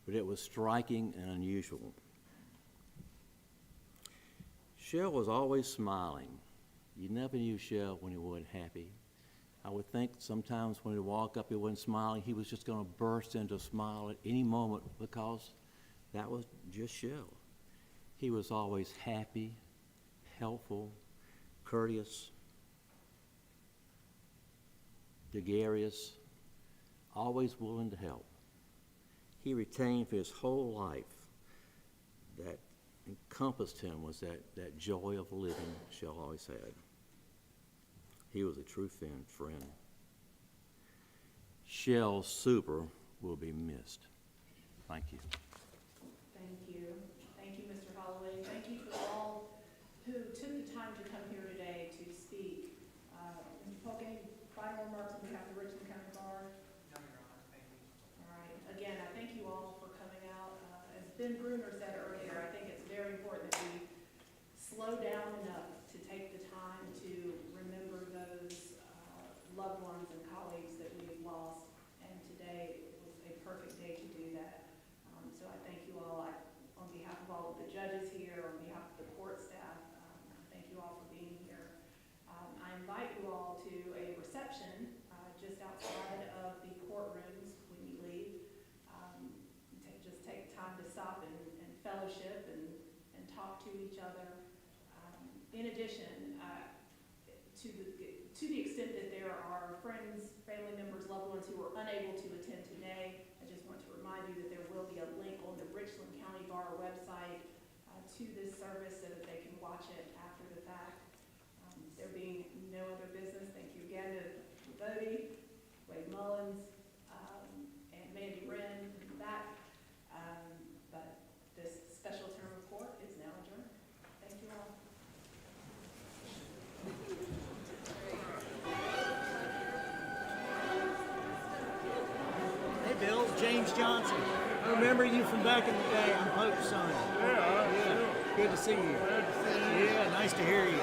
but it was striking and unusual. Shel was always smiling. You never knew Shel when he wasn't happy. I would think sometimes when he'd walk up, he wasn't smiling. He was just going to burst into a smile at any moment because that was just Shel. He was always happy, helpful, courteous, gregarious, always willing to help. He retained for his whole life that encompassed him was that joy of living Shel always had. He was a true friend. Shel Suber will be missed. Thank you. Thank you. Thank you, Mr. Holloway. Thank you to all who took the time to come here today to speak. Mr. Polk, any final remarks on behalf of the Richland County Bar? No, Your Honor. Thank you. All right. Again, I thank you all for coming out. As Ben Bruner said earlier, I think it's very important that we slow down enough to take the time to remember those loved ones and colleagues that we've lost. And today was a perfect day to do that. So I thank you all. On behalf of all of the judges here, on behalf of the court staff, I thank you all each other. In addition, to the extent that there are friends, family members, loved ones who are unable to attend today, I just want to remind you that there will be a link on the Richland County Bar website to this service so that they can watch it after the fact. There being no other business, thank you again to Bodie, Wade Mullins, and Mandy Wren in the back. But this special term of court is now adjourned. Thank you all. Hey, Bill, James Johnson. I remember you from back in the day. I'm Pope's son. Yeah. Good to see you. Good to see you. Yeah, nice to hear you.